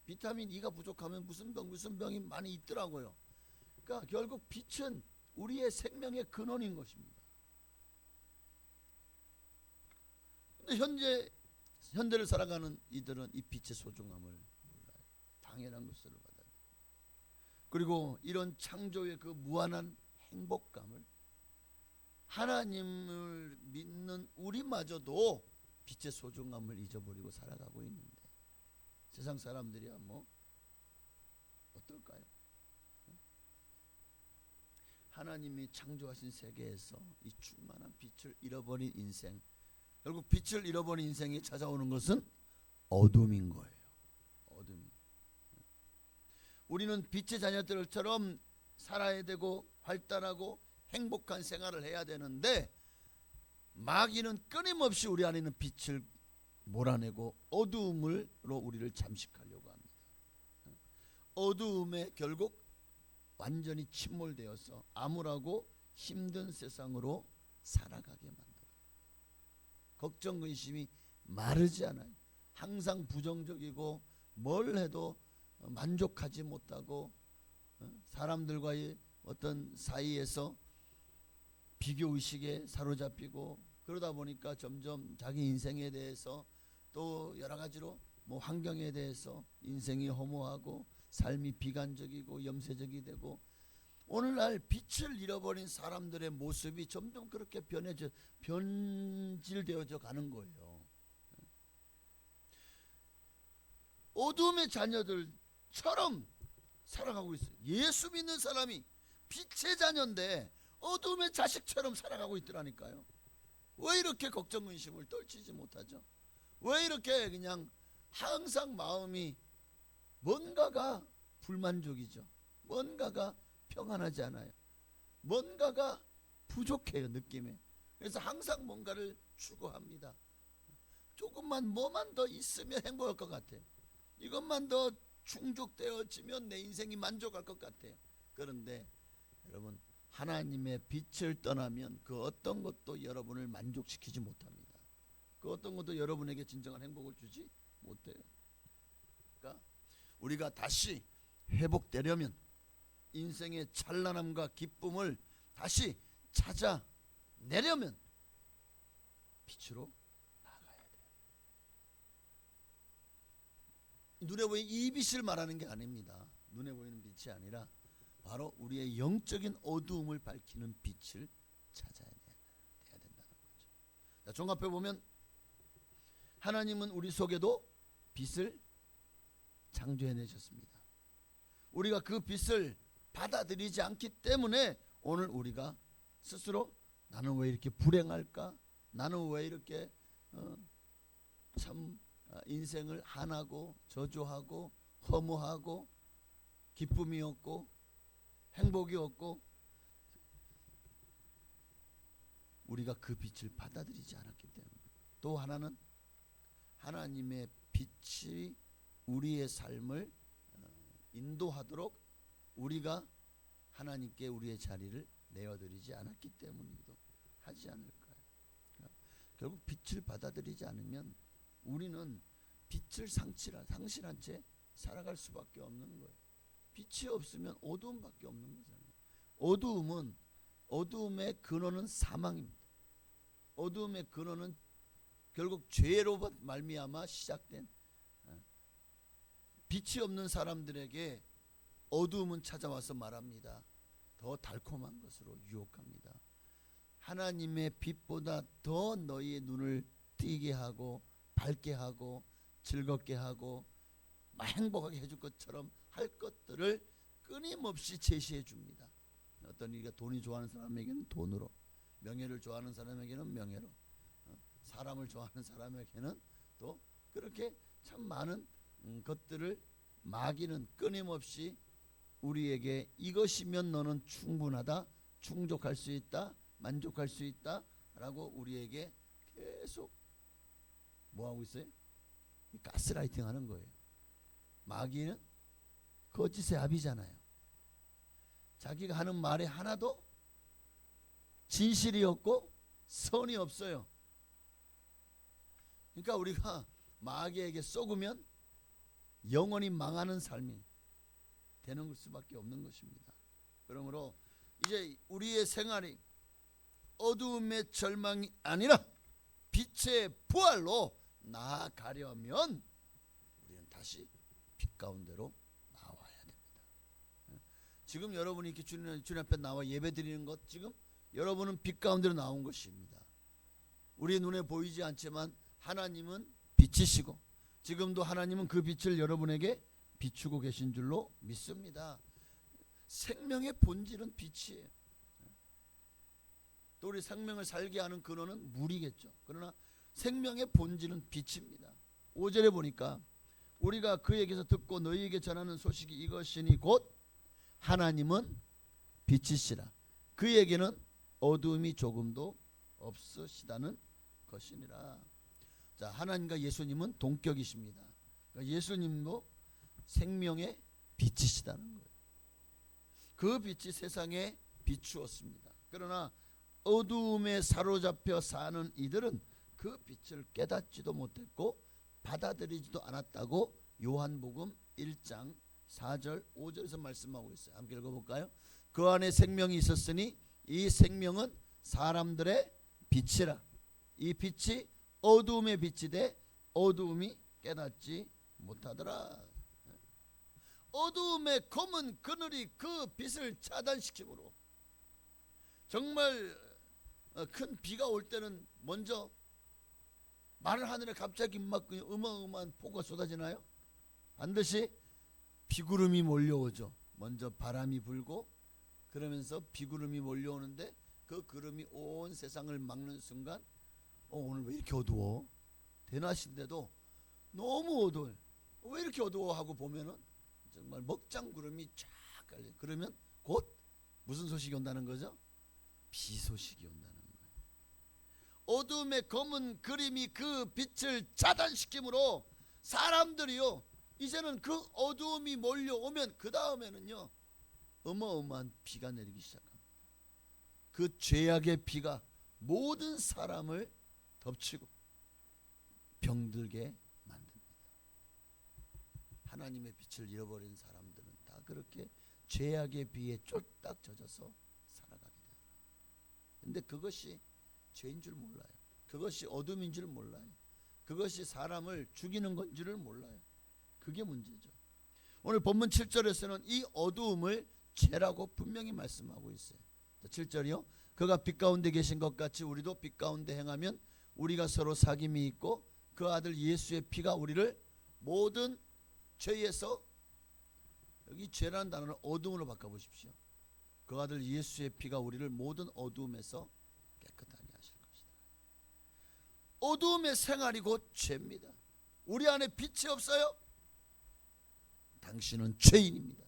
비타민 E가 부족하면 무슨 병이 많이 있더라고요. 그러니까 결국 빛은 우리의 생명의 근원인 것입니다. 근데 현대를 살아가는 이들은 이 빛의 소중함을 몰라요. 당연한 것으로 받아들여요. 그리고 이런 창조의 그 무한한 행복감을 하나님을 믿는 우리마저도 빛의 소중함을 잊어버리고 살아가고 있는데 세상 사람들이야 뭐 어떨까요? 하나님이 창조하신 세계에서 이 충만한 빛을 잃어버린 인생, 결국 빛을 잃어버린 인생이 찾아오는 것은 어둠인 거예요. 어둠이. 우리는 빛의 자녀들처럼 살아야 되고 활달하고 행복한 생활을 해야 되는데 마귀는 끊임없이 우리 안에 있는 빛을 몰아내고 어두움으로 우리를 잠식하려고 합니다. 어두움에 결국 완전히 침몰되어서 암울하고 힘든 세상으로 살아가게 만들어요. 걱정 근심이 마르지 않아요. 항상 부정적이고 뭘 해도 만족하지 못하고 사람들과의 어떤 사이에서 비교의식에 사로잡히고 그러다 보니까 점점 자기 인생에 대해서 또 여러 가지로 뭐 환경에 대해서 인생이 허무하고 삶이 비관적이고 염세적이 되고 오늘날 빛을 잃어버린 사람들의 모습이 점점 그렇게 변질되어져 가는 거예요. 어둠의 자녀들처럼 살아가고 있어요. 예수 믿는 사람이 빛의 자녀인데 어둠의 자식처럼 살아가고 있더라니까요. 왜 이렇게 걱정 근심을 떨치지 못하죠? 왜 이렇게 그냥 항상 마음이 뭔가가 불만족이죠. 뭔가가 평안하지 않아요. 뭔가가 부족해요, 느낌에. 그래서 항상 뭔가를 추구합니다. 조금만 뭐만 더 있으면 행복할 것 같아요. 이것만 더 충족되어지면 내 인생이 만족할 것 같아요. 그런데 여러분, 하나님의 빛을 떠나면 그 어떤 것도 여러분을 만족시키지 못합니다. 그 어떤 것도 여러분에게 진정한 행복을 주지 못해요. 그러니까 우리가 다시 회복되려면 인생의 찬란함과 기쁨을 다시 찾아내려면 빛으로 나가야 돼요. 눈에 보이는 이 빛을 말하는 게 아닙니다. 눈에 보이는 빛이 아니라 바로 우리의 영적인 어두움을 밝히는 빛을 찾아야 된다는 거죠. 자, 종합해 보면 하나님은 우리 속에도 빛을 창조해내셨습니다. 우리가 그 빛을 받아들이지 않기 때문에 오늘 우리가 스스로 나는 왜 이렇게 불행할까? 나는 왜 이렇게 참 인생을 한하고 저주하고 허무하고 기쁨이 없고 행복이 없고, 우리가 그 빛을 받아들이지 않았기 때문에. 또 하나는 하나님의 빛이 우리의 삶을 인도하도록 우리가 하나님께 우리의 자리를 내어드리지 않았기 때문이기도 하지 않을까요? 결국 빛을 받아들이지 않으면 우리는 빛을 상실한 채 살아갈 수밖에 없는 거예요. 빛이 없으면 어두움밖에 없는 거잖아요. 어두움의 근원은 사망입니다. 어두움의 근원은 결국 죄로 말미암아 시작된, 빛이 없는 사람들에게 어두움은 찾아와서 말합니다. 더 달콤한 것으로 유혹합니다. 하나님의 빛보다 더 너희의 눈을 띄게 하고 밝게 하고 즐겁게 하고 행복하게 해줄 것처럼 할 것들을 끊임없이 제시해 줍니다. 어떤 이가 돈이 좋아하는 사람에게는 돈으로, 명예를 좋아하는 사람에게는 명예로, 사람을 좋아하는 사람에게는 또 그렇게 참 많은 것들을 마귀는 끊임없이 우리에게 이것이면 너는 충분하다, 충족할 수 있다, 만족할 수 있다 라고 우리에게 계속 뭐하고 있어요? 가스라이팅 하는 거예요. 마귀는 거짓의 압이잖아요. 자기가 하는 말에 하나도 진실이 없고 선이 없어요. 그러니까 우리가 마귀에게 쏘으면 영원히 망하는 삶이 되는 수밖에 없는 것입니다. 그러므로 이제 우리의 생활이 어두움의 절망이 아니라 빛의 부활로 나아가려면 우리는 다시 빛 가운데로 나와야 됩니다. 지금 여러분이 이렇게 주님 앞에 나와 예배 드리는 것, 지금 여러분은 빛 가운데로 나온 것입니다. 우리 눈에 보이지 않지만 하나님은 빛이시고 지금도 하나님은 그 빛을 여러분에게 비추고 계신 줄로 믿습니다. 생명의 본질은 빛이에요. 또 우리 생명을 살게 하는 근원은 물이겠죠. 그러나 생명의 본질은 빛입니다. 5절에 보니까 우리가 그에게서 듣고 너희에게 전하는 소식이 이것이니 곧 하나님은 빛이시라. 그에게는 어두움이 조금도 없으시다는 것이니라. 자, 하나님과 예수님은 동격이십니다. 그러니까 예수님도 생명의 빛이시다는 거예요. 그 빛이 세상에 비추었습니다. 그러나 어두움에 사로잡혀 사는 이들은 그 빛을 깨닫지도 못했고 받아들이지도 않았다고 요한복음 1장 4절 5절에서 말씀하고 있어요. 함께 읽어볼까요? 그 안에 생명이 있었으니 이 생명은 사람들의 빛이라. 이 빛이 어두움의 빛이 돼 어두움이 깨닫지 못하더라. 어두움의 검은 그늘이 그 빛을 차단시키므로 정말 큰 비가 올 때는 먼저 마른 하늘에 갑자기 막 어마어마한 폭우가 쏟아지나요? 반드시 비구름이 몰려오죠. 먼저 바람이 불고 그러면서 비구름이 몰려오는데 그 구름이 온 세상을 막는 순간 오늘 왜 이렇게 어두워? 대낮인데도 너무 어두워. 왜 이렇게 어두워 하고 보면은 정말 먹장구름이 쫙 깔려. 그러면 곧 무슨 소식이 온다는 거죠? 비 소식이 온다는 거예요. 어둠의 검은 그림이 그 빛을 차단시키므로 사람들이요 이제는 그 어두움이 몰려오면 그 다음에는요 어마어마한 비가 내리기 시작합니다. 그 죄악의 피가 모든 사람을 덮치고 병들게 만듭니다. 하나님의 빛을 잃어버린 사람들은 다 그렇게 죄악의 비에 쫄딱 젖어서 살아가게 돼요. 근데 그것이 죄인 줄 몰라요. 그것이 어둠인 줄 몰라요. 그것이 사람을 죽이는 건 줄을 몰라요. 그게 문제죠. 오늘 본문 7절에서는 이 어두움을 죄라고 분명히 말씀하고 있어요. 7절이요. 그가 빛 가운데 계신 것 같이 우리도 빛 가운데 행하면 우리가 서로 사귐이 있고 그 아들 예수의 피가 우리를 모든 죄에서, 여기 죄라는 단어를 어둠으로 바꿔보십시오. 그 아들 예수의 피가 우리를 모든 어둠에서 깨끗하게 하실 것이다. 어둠의 생활이 곧 죄입니다. 우리 안에 빛이 없어요? 당신은 죄인입니다.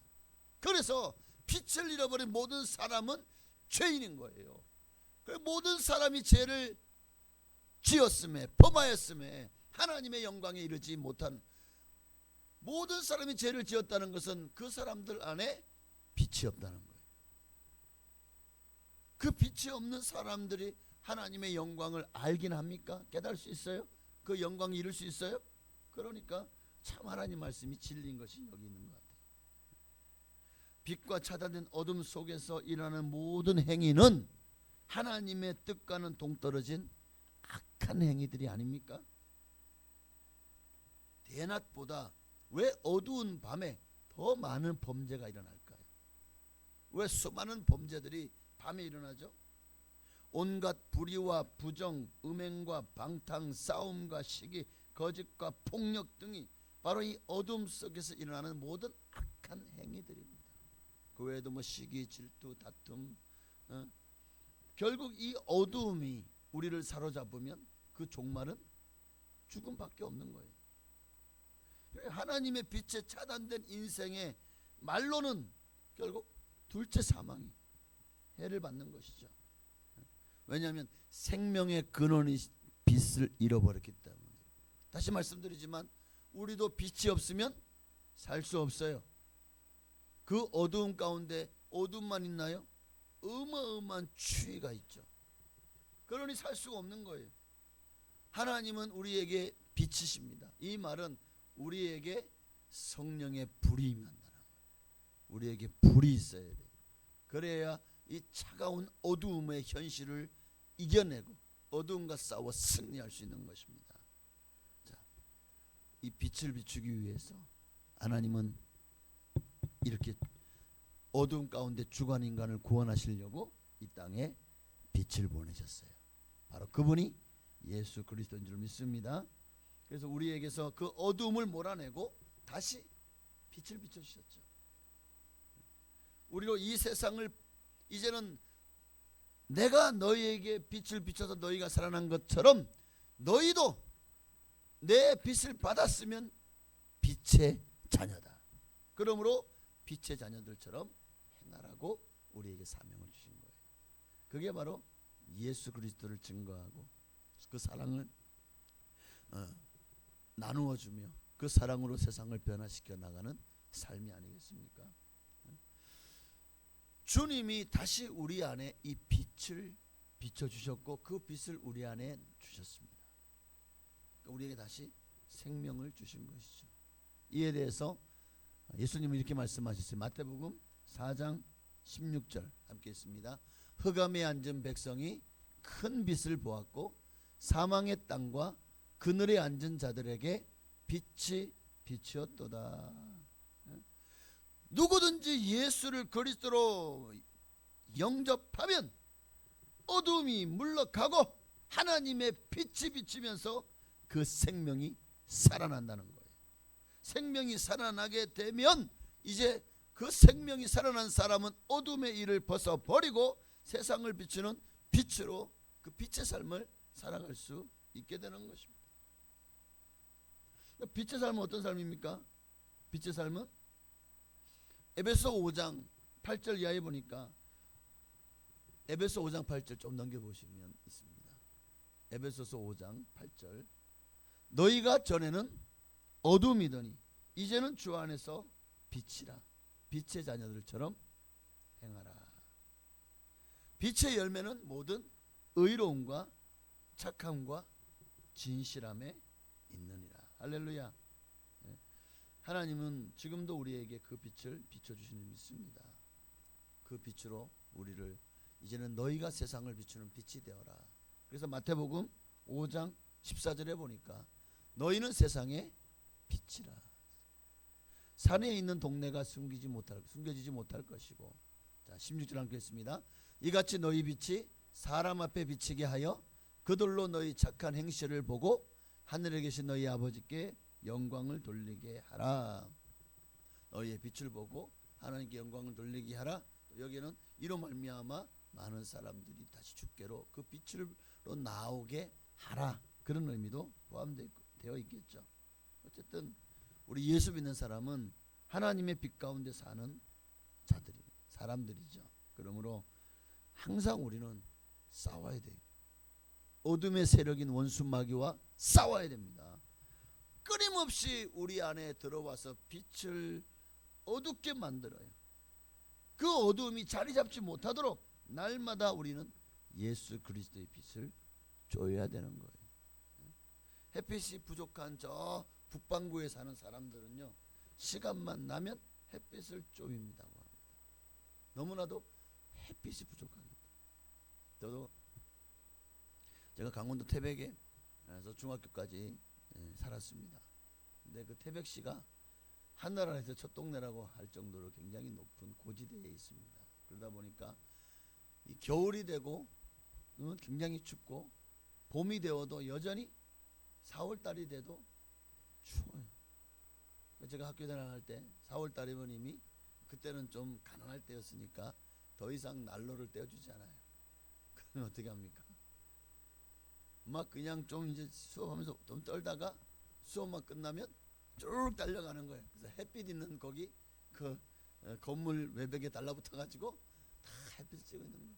그래서 빛을 잃어버린 모든 사람은 죄인인 거예요. 모든 사람이 죄를 지었음에, 범하였음에 하나님의 영광에 이르지 못한, 모든 사람이 죄를 지었다는 것은 그 사람들 안에 빛이 없다는 거예요. 그 빛이 없는 사람들이 하나님의 영광을 알긴 합니까? 깨달을 수 있어요? 그 영광을 이룰 수 있어요? 그러니까 참 하나님 말씀이 진리인 것이 여기 있는 것 같아요. 빛과 차단된 어둠 속에서 일어나는 모든 행위는 하나님의 뜻과는 동떨어진 악한 행위들이 아닙니까? 대낮보다 왜 어두운 밤에 더 많은 범죄가 일어날까요? 왜 수많은 범죄들이 밤에 일어나죠? 온갖 불의와 부정, 음행과 방탕, 싸움과 시기, 거짓과 폭력 등이 바로 이 어둠 속에서 일어나는 모든 악한 행위들입니다. 그 외에도 뭐 시기, 질투, 다툼, 결국 이 어두움이 우리를 사로잡으면 그 종말은 죽음밖에 없는 거예요. 하나님의 빛에 차단된 인생의 말로는 결국 둘째 사망이 해를 받는 것이죠. 왜냐하면 생명의 근원이 빛을 잃어버렸기 때문에. 다시 말씀드리지만 우리도 빛이 없으면 살 수 없어요. 그 어두움 가운데 어둠만 있나요? 어마어마한 추위가 있죠. 그러니 살 수가 없는 거예요. 하나님은 우리에게 빛이십니다. 이 말은 우리에게 성령의 불이 임한다는 거예요. 우리에게 불이 있어야 돼요. 그래야 이 차가운 어두움의 현실을 이겨내고 어두움과 싸워 승리할 수 있는 것입니다. 자, 이 빛을 비추기 위해서 하나님은 이렇게 어두움 가운데 죽은 인간을 구원하시려고 이 땅에 빛을 보내셨어요. 바로 그분이 예수 그리스도인 줄 믿습니다. 그래서 우리에게서 그 어두움을 몰아내고 다시 빛을 비춰주셨죠. 우리로 이 세상을 이제는 내가 너희에게 빛을 비춰서 너희가 살아난 것처럼 너희도 내 빛을 받았으면 빛의 자녀다. 그러므로 빛의 자녀들처럼 행하라고 우리에게 사명을 주신 거예요. 그게 바로 예수 그리스도를 증거하고 그 사랑을 나누어 주며 그 사랑으로 세상을 변화시켜 나가는 삶이 아니겠습니까? 주님이 다시 우리 안에 이 빛을 비춰주셨고 그 빛을 우리 안에 주셨습니다. 우리에게 다시 생명을 주신 것이죠. 이에 대해서 예수님은 이렇게 말씀하셨어요. 마태복음 4장 16절 함께 있습니다. 흑암에 앉은 백성이 큰 빛을 보았고 사망의 땅과 그늘에 앉은 자들에게 빛이 비추었도다. 누구든지 예수를 그리스도로 영접하면 어둠이 물러가고 하나님의 빛이 비치면서 그 생명이 살아난다는 거예요. 생명이 살아나게 되면 이제 그 생명이 살아난 사람은 어둠의 일을 벗어버리고 세상을 비추는 빛으로 그 빛의 삶을 살아갈 수 있게 되는 것입니다. 빛의 삶은 어떤 삶입니까? 빛의 삶은 에베소 5장 8절 이하에 보니까 에베소 5장 8절 좀 넘겨보시면 있습니다. 에베소서 5장 8절 너희가 전에는 어둠이더니 이제는 주 안에서 빛이라 빛의 자녀들처럼 행하라. 빛의 열매는 모든 의로움과 착함과 진실함에 있느니라. 할렐루야. 하나님은 지금도 우리에게 그 빛을 비춰주시는 줄 믿습니다. 그 빛으로 우리를 이제는 너희가 세상을 비추는 빛이 되어라. 그래서 마태복음 5장 14절에 보니까 너희는 세상의 빛이라. 산에 있는 동네가 숨겨지지 못할 것이고, 자 16절 함께했습니다. 이같이 너희 빛이 사람 앞에 비치게 하여 그들로 너희 착한 행실을 보고 하늘에 계신 너희 아버지께 영광을 돌리게 하라. 너희의 빛을 보고 하나님께 영광을 돌리게 하라. 여기는 이로 말미암아 많은 사람들이 다시 주께로 그 빛으로 나오게 하라. 그런 의미도 포함되어 있겠죠. 어쨌든 우리 예수 믿는 사람은 하나님의 빛 가운데 사는 사람들이죠. 그러므로 항상 우리는 싸워야 돼요. 어둠의 세력인 원수 마귀와 싸워야 됩니다. 끊임없이 우리 안에 들어와서 빛을 어둡게 만들어요. 그 어두움이 자리 잡지 못하도록 날마다 우리는 예수 그리스도의 빛을 쬐어야 되는 거예요. 햇빛이 부족한 저 북반구에 사는 사람들은요, 시간만 나면 햇빛을 쪼입니다고 합니다. 너무나도 햇빛이 부족합니다. 저도 제가 강원도 태백에서 중학교까지 살았습니다. 근데 그 태백시가 하늘아래서 첫 동네라고 할 정도로 굉장히 높은 고지대에 있습니다. 그러다 보니까 이 겨울이 되고 굉장히 춥고, 봄이 되어도 여전히 4월달이 돼도 추워요. 제가 학교 다닐 때 4월달이면 이미 그때는 좀 가난할 때였으니까 더 이상 난로를 떼어주지 않아요. 그러면 어떻게 합니까? 막 그냥 좀 이제 수업하면서 좀 떨다가 수업만 끝나면 쭉 달려가는 거예요. 그래서 햇빛 있는 거기 그 건물 외벽에 달라붙어 가지고 다 햇빛을 쬐고 있는 거예요.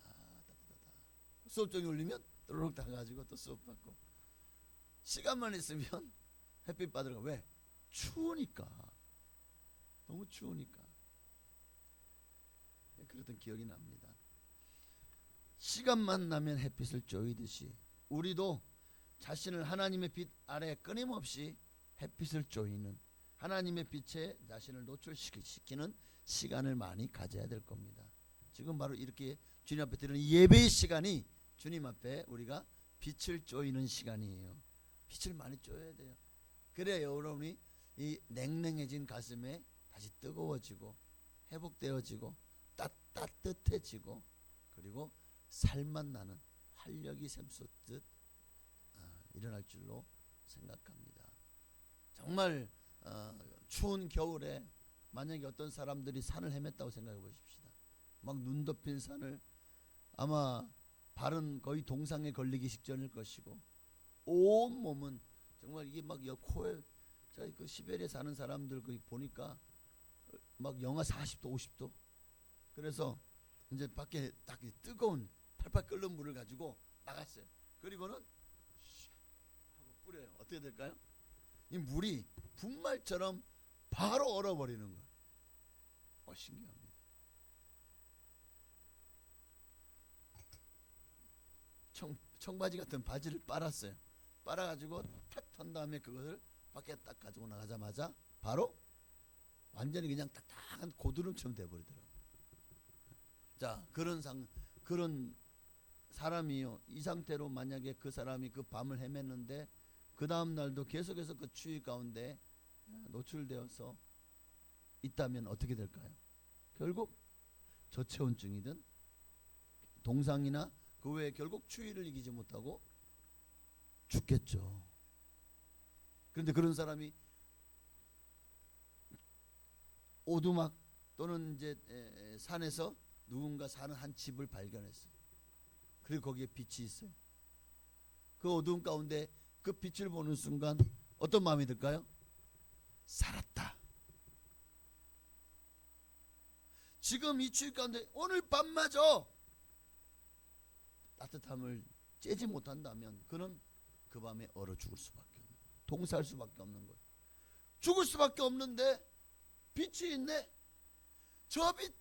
아, 따뜻하다. 수업종이 울리면 또르륵 나가지고 또 수업 받고, 시간만 있으면 햇빛 받으러 가. 왜? 추우니까. 너무 추우니까. 그랬던 기억이 납니다. 시간만 나면 햇빛을 쬐이듯이 우리도 자신을 하나님의 빛 아래 끊임없이 햇빛을 쬐이는, 하나님의 빛에 자신을 노출시키는 시간을 많이 가져야 될 겁니다. 지금 바로 이렇게 주님 앞에 드리는 예배의 시간이 주님 앞에 우리가 빛을 쬐이는 시간이에요. 빛을 많이 쬐어야 돼요. 그래야 여러분이 이 냉랭해진 가슴에 다시 뜨거워지고 회복되어지고 따뜻해지고, 그리고 살맛 나는 활력이 샘솟듯 일어날 줄로 생각합니다. 정말 추운 겨울에 만약에 어떤 사람들이 산을 헤맸다고 생각해 보십시다. 막 눈 덮인 산을, 아마 발은 거의 동상에 걸리기 직전일 것이고, 온 몸은 정말 이게 막 코에, 저희 그 시베리아에 사는 사람들 그 보니까 막 영하 40도 50도. 그래서 이제 밖에 딱 뜨거운 팔팔 끓는 물을 가지고 나갔어요. 그리고는 하고 뿌려요. 어떻게 될까요? 이 물이 분말처럼 바로 얼어버리는 거예요. 신기합니다. 청바지 같은 바지를 빨았어요. 빨아가지고 탁 턴 다음에 그것을 밖에 딱 가지고 나가자마자 바로 완전히 그냥 딱딱한 고드름처럼 돼버리더라고요. 자, 그런 사람이요, 이 상태로 만약에 그 사람이 그 밤을 헤맸는데 그 다음 날도 계속해서 그 추위 가운데 노출되어서 있다면 어떻게 될까요? 결국 저체온증이든 동상이나 그 외에 결국 추위를 이기지 못하고 죽겠죠. 그런데 그런 사람이 오두막 또는 이제 산에서 누군가 사는 한 집을 발견했어요. 그리고 거기에 빛이 있어요. 그 어두운 가운데 그 빛을 보는 순간 어떤 마음이 들까요? 살았다. 지금 이 추위 가운데 오늘 밤마저 따뜻함을 쬐지 못한다면 그는 그 밤에 얼어 죽을 수밖에 없는, 동사할 수밖에 없는 거예요. 죽을 수밖에 없는데 빛이 있네. 저 빛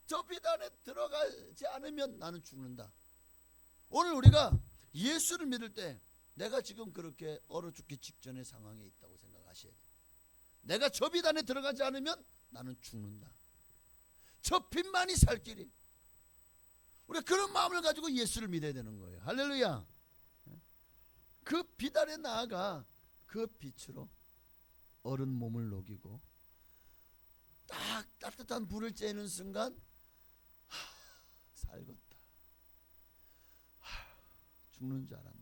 저 빛 안에 들어가지 않으면 나는 죽는다. 오늘 우리가 예수를 믿을 때 내가 지금 그렇게 얼어 죽기 직전의 상황에 있다고 생각하셔야 돼요. 내가 저 빛 안에 들어가지 않으면 나는 죽는다. 저 빛만이 살 길이. 우리가 그런 마음을 가지고 예수를 믿어야 되는 거예요. 할렐루야. 그 빛 아래 나아가 그 빛으로 얼은 몸을 녹이고 딱 따뜻한 불을 쬐는 순간 살겄다. 죽는 줄 알았네.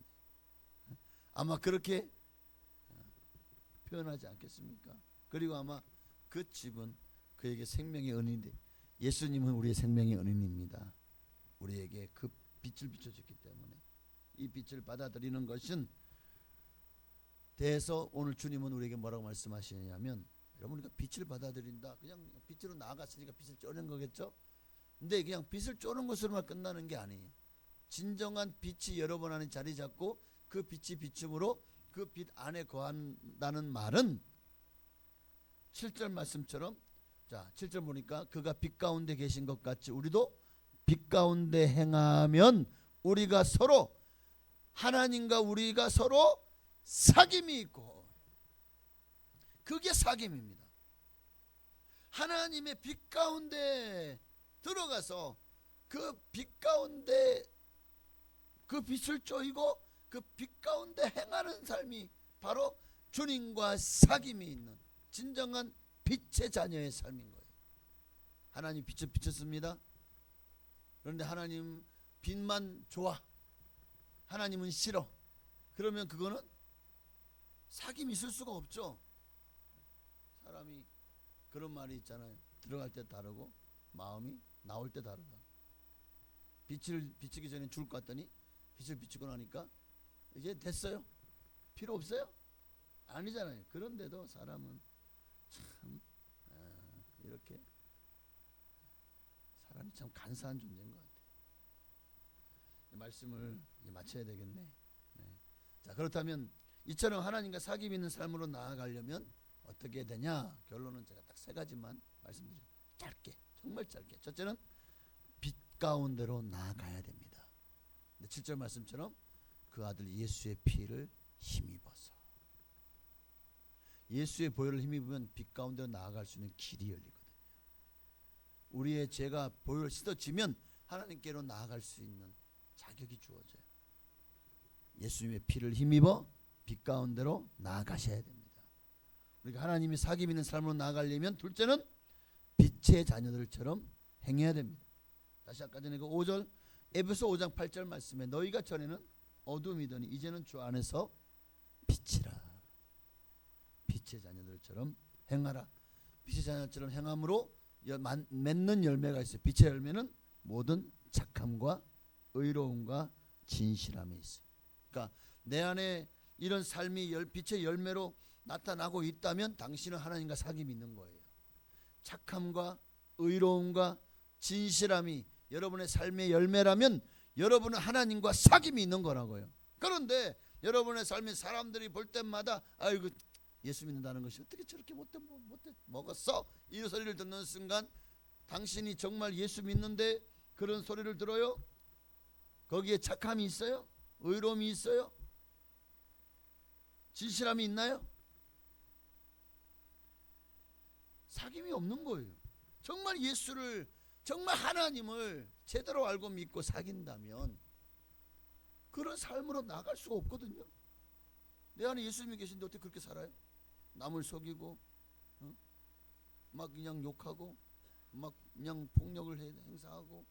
아마 그렇게 표현하지 않겠습니까? 그리고 아마 그 집은 그에게 생명의 은인인데, 예수님은 우리의 생명의 은인입니다. 우리에게 그 빛을 비춰줬기 때문에 이 빛을 받아들이는 것은 대해서 오늘 주님은 우리에게 뭐라고 말씀하시냐면, 여러분 우리가 빛을 받아들인다, 그냥 빛으로 나아갔으니까 빛을 쪼는 거겠죠. 근데 그냥 빛을 쪼는 것으로만 끝나는 게 아니에요. 진정한 빛이 여러분 안에 자리 잡고 그 빛이 비춤으로 그 빛 안에 거한다는 말은 7절 말씀처럼, 자 7절 보니까 그가 빛 가운데 계신 것 같이 우리도 빛 가운데 행하면 우리가 서로, 하나님과 우리가 서로 사귐이 있고, 그게 사귐입니다. 하나님의 빛 가운데 들어가서 그 빛 가운데 그 빛을 쪼이고 그 빛 가운데 행하는 삶이 바로 주님과 사귐이 있는 진정한 빛의 자녀의 삶인 거예요. 하나님 빛을 비쳤습니다. 그런데 하나님 빛만 좋아, 하나님은 싫어. 그러면 그거는 사귐이 있을 수가 없죠. 사람이 그런 말이 있잖아요. 들어갈 때 다르고 마음이 나올 때 다르다. 빛을 비치기 전에 죽을 것 같더니 빛을 비추고 나니까 이제 됐어요? 필요 없어요? 아니잖아요. 그런데도 사람은 참 이렇게 사람이 참 간사한 존재인 것 같아요. 말씀을 이제 마쳐야 되겠네. 네. 자, 그렇다면 이처럼 하나님과 사귐 있는 삶으로 나아가려면 어떻게 되냐? 결론은 제가 딱 세 가지만 말씀드려요. 짧게, 정말 짧게. 첫째는 빛 가운데로 나아가야 됩니다. 7절 말씀처럼 그 아들 예수의 피를 힘입어서, 예수의 보혈을 힘입으면 빛 가운데로 나아갈 수 있는 길이 열리거든요. 우리의 죄가 보혈을 씻어지면 하나님께로 나아갈 수 있는 자격이 주어져요. 예수님의 피를 힘입어 빛 가운데로 나아가셔야 됩니다. 우리가 하나님이 사귐 있는 삶으로 나아가려면 둘째는 빛의 자녀들처럼 행해야 됩니다. 다시 아까 전에 그 5절 에베소 5장 8절 말씀에 너희가 전에는 어둠이더니 이제는 주 안에서 빛이라. 빛의 자녀들처럼 행하라. 빛의 자녀처럼 행함으로 맺는 열매가 있어요. 빛의 열매는 모든 착함과 의로움과 진실함이 있어요. 그러니까 내 안에 이런 삶이 빛의 열매로 나타나고 있다면 당신은 하나님과 사귐이 있는 거예요. 착함과 의로움과 진실함이 여러분의 삶의 열매라면 여러분은 하나님과 사귐이 있는 거라고요. 그런데 여러분의 삶에 사람들이 볼 때마다 아이고 예수 믿는다는 것이 어떻게 저렇게 못돼 먹었어? 이 소리를 듣는 순간 당신이 정말 예수 믿는데 그런 소리를 들어요? 거기에 착함이 있어요? 의로움이 있어요? 진실함이 있나요? 사귐이 없는 거예요. 정말 예수를, 정말 하나님을 제대로 알고 믿고 사귄다면 그런 삶으로 나갈 수가 없거든요. 내 안에 예수님이 계신데 어떻게 그렇게 살아요? 남을 속이고 막 그냥 욕하고 막 그냥 폭력을 행사하고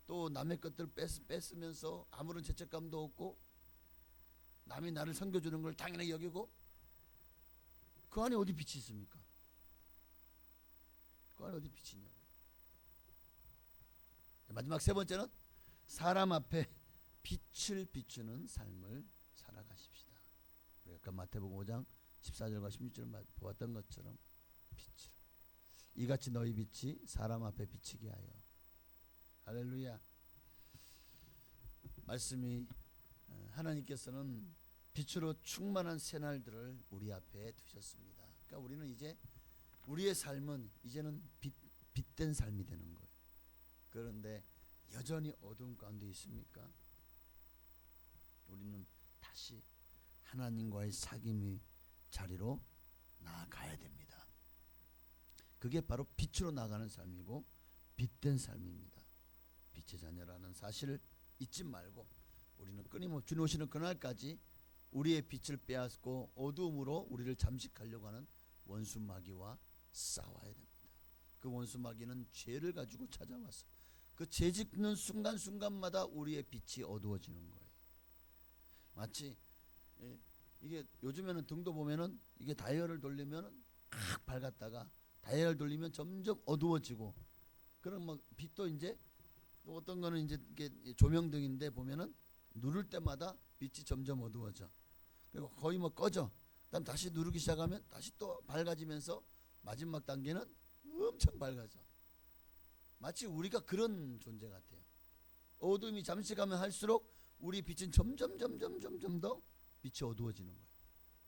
또 남의 것들 뺏으면서 아무런 죄책감도 없고 남이 나를 섬겨주는 걸 당연히 여기고, 그 안에 어디 빛이 있습니까? 그 안에 어디 빛이 있냐고요. 마지막 세 번째는 사람 앞에 빛을 비추는 삶을 살아가십시다. 우리 아까 마태복음 5장 14절과 16절을 보았던 것처럼 빛으로 이같이 너희 빛이 사람 앞에 비치게 하여. 할렐루야. 말씀이 하나님께서는 빛으로 충만한 새날들을 우리 앞에 두셨습니다. 그러니까 우리는 이제 우리의 삶은 이제는 빛된 삶이 되는 거예요. 그런데 여전히 어두움 가운데 있습니까? 우리는 다시 하나님과의 사귐의 자리로 나아가야 됩니다. 그게 바로 빛으로 나가는 삶이고 빛된 삶입니다. 빛의 자녀라는 사실을 잊지 말고 우리는 끊임없이 주님 오시는 그날까지 우리의 빛을 빼앗고 어두움으로 우리를 잠식하려고 하는 원수 마귀와 싸워야 됩니다. 그 원수 마귀는 죄를 가지고 찾아와서 그 죄 짓는 순간순간마다 우리의 빛이 어두워지는 거예요. 마치 이게 요즘에는 등도 보면은 이게 다이얼을 돌리면은 막 밝았다가 다이얼을 돌리면 점점 어두워지고, 그런 뭐 빛도 이제 어떤 거는 이제 이게 조명등인데 보면은 누를 때마다 빛이 점점 어두워져. 그리고 거의 뭐 꺼져. 그다음 다시 누르기 시작하면 다시 또 밝아지면서 마지막 단계는 엄청 밝아져. 마치 우리가 그런 존재 같아요. 어둠이 잠식하면 할수록 우리 빛은 점점 더 빛이 어두워지는 거예요.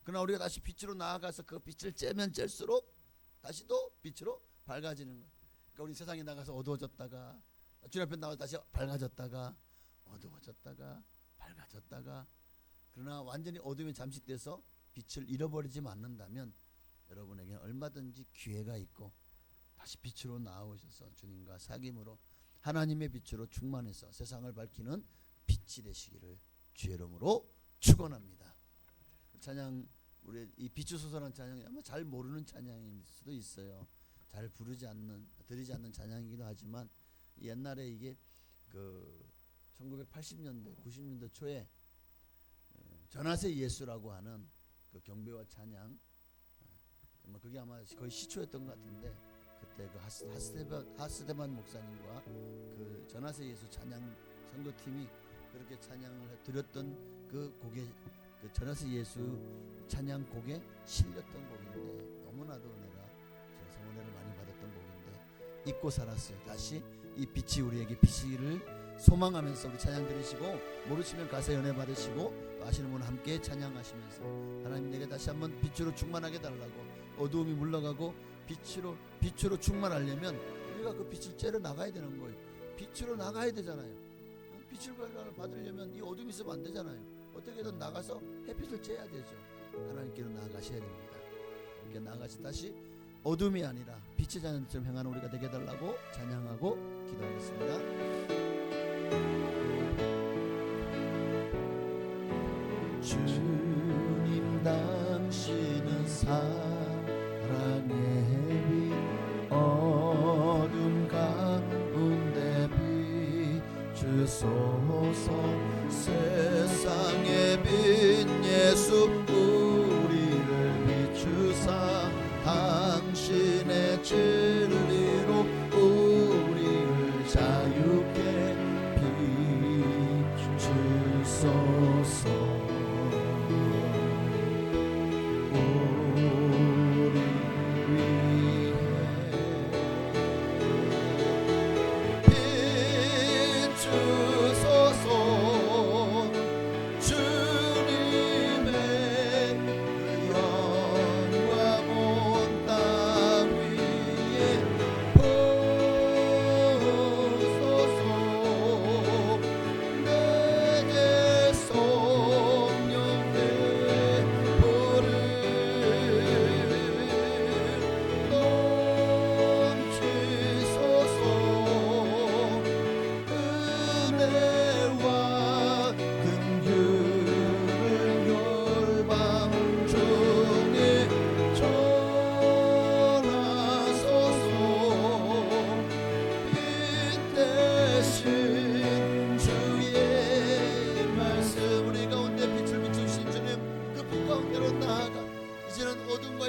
그러나 우리가 다시 빛으로 나아가서 그 빛을 쬐면 쬐수록 다시 또 빛으로 밝아지는 거예요. 그러니까 우리 세상에 나가서 어두워졌다가 주님 앞에 나와서 다시 밝아졌다가 어두워졌다가 밝아졌다가, 그러나 완전히 어둠에 잠식돼서 빛을 잃어버리지 않는다면 여러분에게는 얼마든지 기회가 있고 다시 빛으로 나오셔서 주님과 사귐으로 하나님의 빛으로 충만해서 세상을 밝히는 빛이 되시기를 주의 이름으로 축원합니다. 찬양, 우리 이 빛이 솟아난 찬양이 아마 잘 모르는 찬양일 수도 있어요. 잘 드리지 않는 찬양이기도 하지만 옛날에 이게 그 1980년대 90년대 초에 전하세 예수라고 하는 그 경배와 찬양, 그게 아마 거의 시초였던 것 같은데, 그때 그 하스데반 목사님과 그 전하세 예수 찬양 선교팀이 그렇게 찬양을 드렸던 그 곡에, 그 전하세 예수 찬양 곡에 실렸던 곡인데 너무나도 내가 제가 성원회를 많이 받았던 곡인데 잊고 살았어요. 다시 이 빛이 우리에게 비치기를 소망하면서 우리 찬양 들으시고, 모르시면 가사 연애 받으시고 또 아시는 분은 함께 찬양하시면서 하나님 내게 다시 한번 빛으로 충만하게 달라고, 어두움이 물러가고 빛으로 충만하려면 우리가 그 빛을 쬐러 나가야 되는 거예요. 빛으로 나가야 되잖아요. 빛을 받으려면 이 어둠이 있으면 안 되잖아요. 어떻게든 나가서 햇빛을 쬐야 되죠. 하나님께로 나아가셔야 됩니다. 이렇게 나아가서 다시 어둠이 아니라 빛의 자녀처럼 행하는 우리가 되게 해달라고 찬양하고 기도하겠습니다. 주님 당신은 사랑의 빛, 어둠 가운데 비추소서. 세상의 빛 예수 우리를 비추사 당신의 진리로 우리를 자유케 비추소서.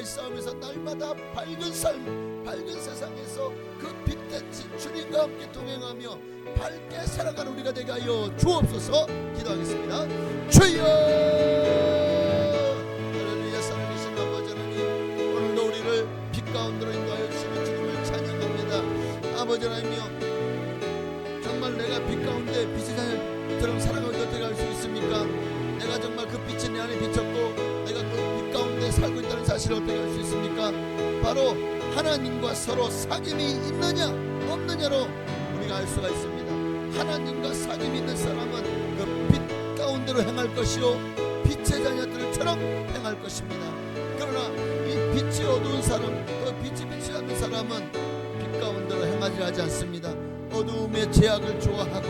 싸움에서 날마다 밝은 삶, 밝은 세상에서 그 빛된 주님과 함께 동행하며 밝게 살아가는 우리가 되게 하여 주옵소서. 기도하겠습니다. 주여, 할렐루야. 살아계신 아버지 하나님, 오늘도 우리를 빛 가운데로 인도하여 주시는 주님을 찬양합니다. 아버지 하나님이여, 정말 내가 빛 가운데 빛의 자녀처럼 살아가면 어떻게 할 수 있습니까? 내가 정말 그 빛이 내 안에 비쳤고 내가 그 빛 가운데 살고 있다는 사실을 어떻게 할 수 있습니까? 바로 하나님과 서로 사귐이 있느냐 없느냐로 우리가 우리가 알 수가 있습니다. 하나님과 사귐이 있는 사람은 그 빛 가운데로 행할 것이요 빛의 자녀들처럼 행할 것입니다. 그러나 이 빛이 어두운 사람, 또 빛이 비치지 않는 사람은 빛 가운데로 행하지 않습니다. 어두움의 죄악을 좋아하고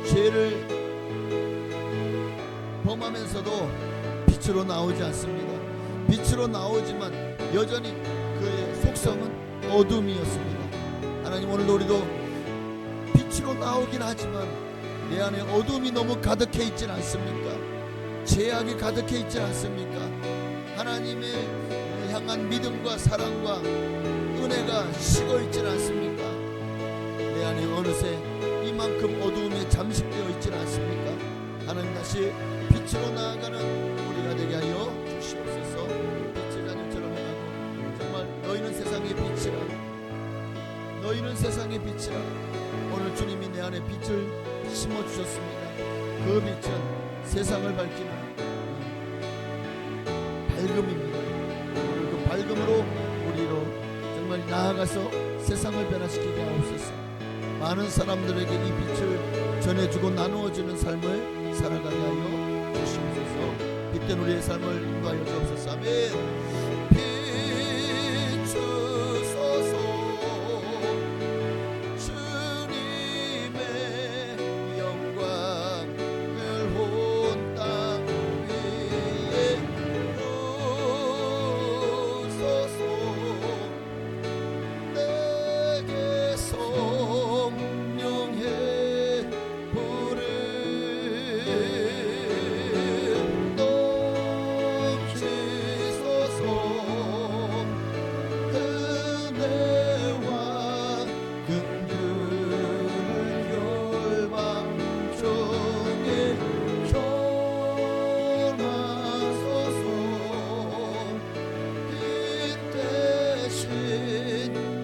죄를 범하면서도 빛으로 나오지 않습니다. 빛으로 나오지만 여전히 그의 속성은 어둠이었습니다. 하나님, 오늘도 우리도 빛으로 나오긴 하지만 내 안에 어둠이 너무 가득해 있진 않습니까? 죄악이 가득해 있지 않습니까? 하나님의 향한 믿음과 사랑과 은혜가 식어 있지 않습니까? 내 안에 어느새 이만큼 어두움에 잠식되어 있지 않습니까? 하나님, 다시 빛으로 나아가는 우리가 되게 하여 주시옵소서. 빛의 자녀처럼 행하고, 정말 너희는 세상의 빛이라, 너희는 세상의 빛이라. 오늘 주님이 내 안에 빛을 심어주셨습니다. 그 빛은 세상을 밝히는 밝음입니다. 오늘 그 밝음으로 우리로 정말 나아가서 세상을 변화시키게 하옵소서. 많은 사람들에게 이 빛을 전해주고 나누어주는 삶을 살아가게 하여 주시옵소서. 빛된 우리의 삶을 인도하여 주옵소서. 아멘. 비추소서. 주님의 영광을 온 땅 위에 부소서. 내게 성령의 불을 넘치소서. 은혜와 긍휼을 열방 중에 전하소서. 빛 대신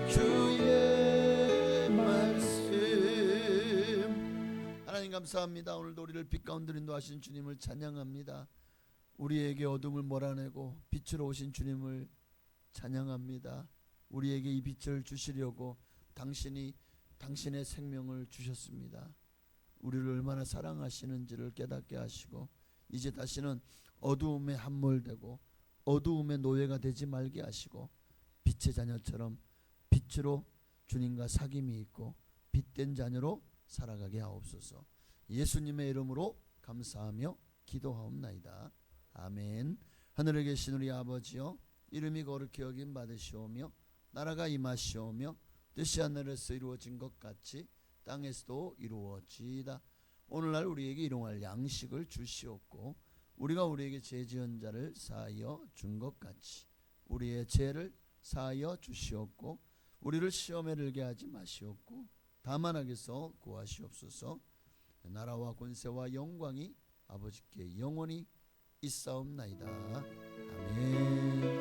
주의 말씀. 하나님 감사합니다. 오늘도 우리를 빛 가운데 인도하신 주님을 찬양합니다. 우리에게 어둠을 몰아내고 빛으로 오신 주님을 찬양합니다. 우리에게 이 빛을 주시려고 당신이 당신의 생명을 주셨습니다. 우리를 얼마나 사랑하시는지를 깨닫게 하시고, 이제 다시는 어두움에 함몰되고 어두움의 노예가 되지 말게 하시고, 빛의 자녀처럼 빛으로 주님과 사귐이 있고 빛된 자녀로 살아가게 하옵소서. 예수님의 이름으로 감사하며 기도하옵나이다. 아멘. 하늘에 계신 우리 아버지여, 이름이 거룩히 여김 받으시오며 나라가 임하시오며 뜻이 하늘에서 이루어진 것 같이 땅에서도 이루어지이다. 오늘날 우리에게 일용할 양식을 주시옵고, 우리가 우리에게 죄 지은 자를 사하여 준 것 같이 우리의 죄를 사하여 주시옵고, 우리를 시험에 들게 하지 마시옵고 다만 악에서 구하시옵소서. 나라와 권세와 영광이 아버지께 영원히 있사옵나이다. 아멘.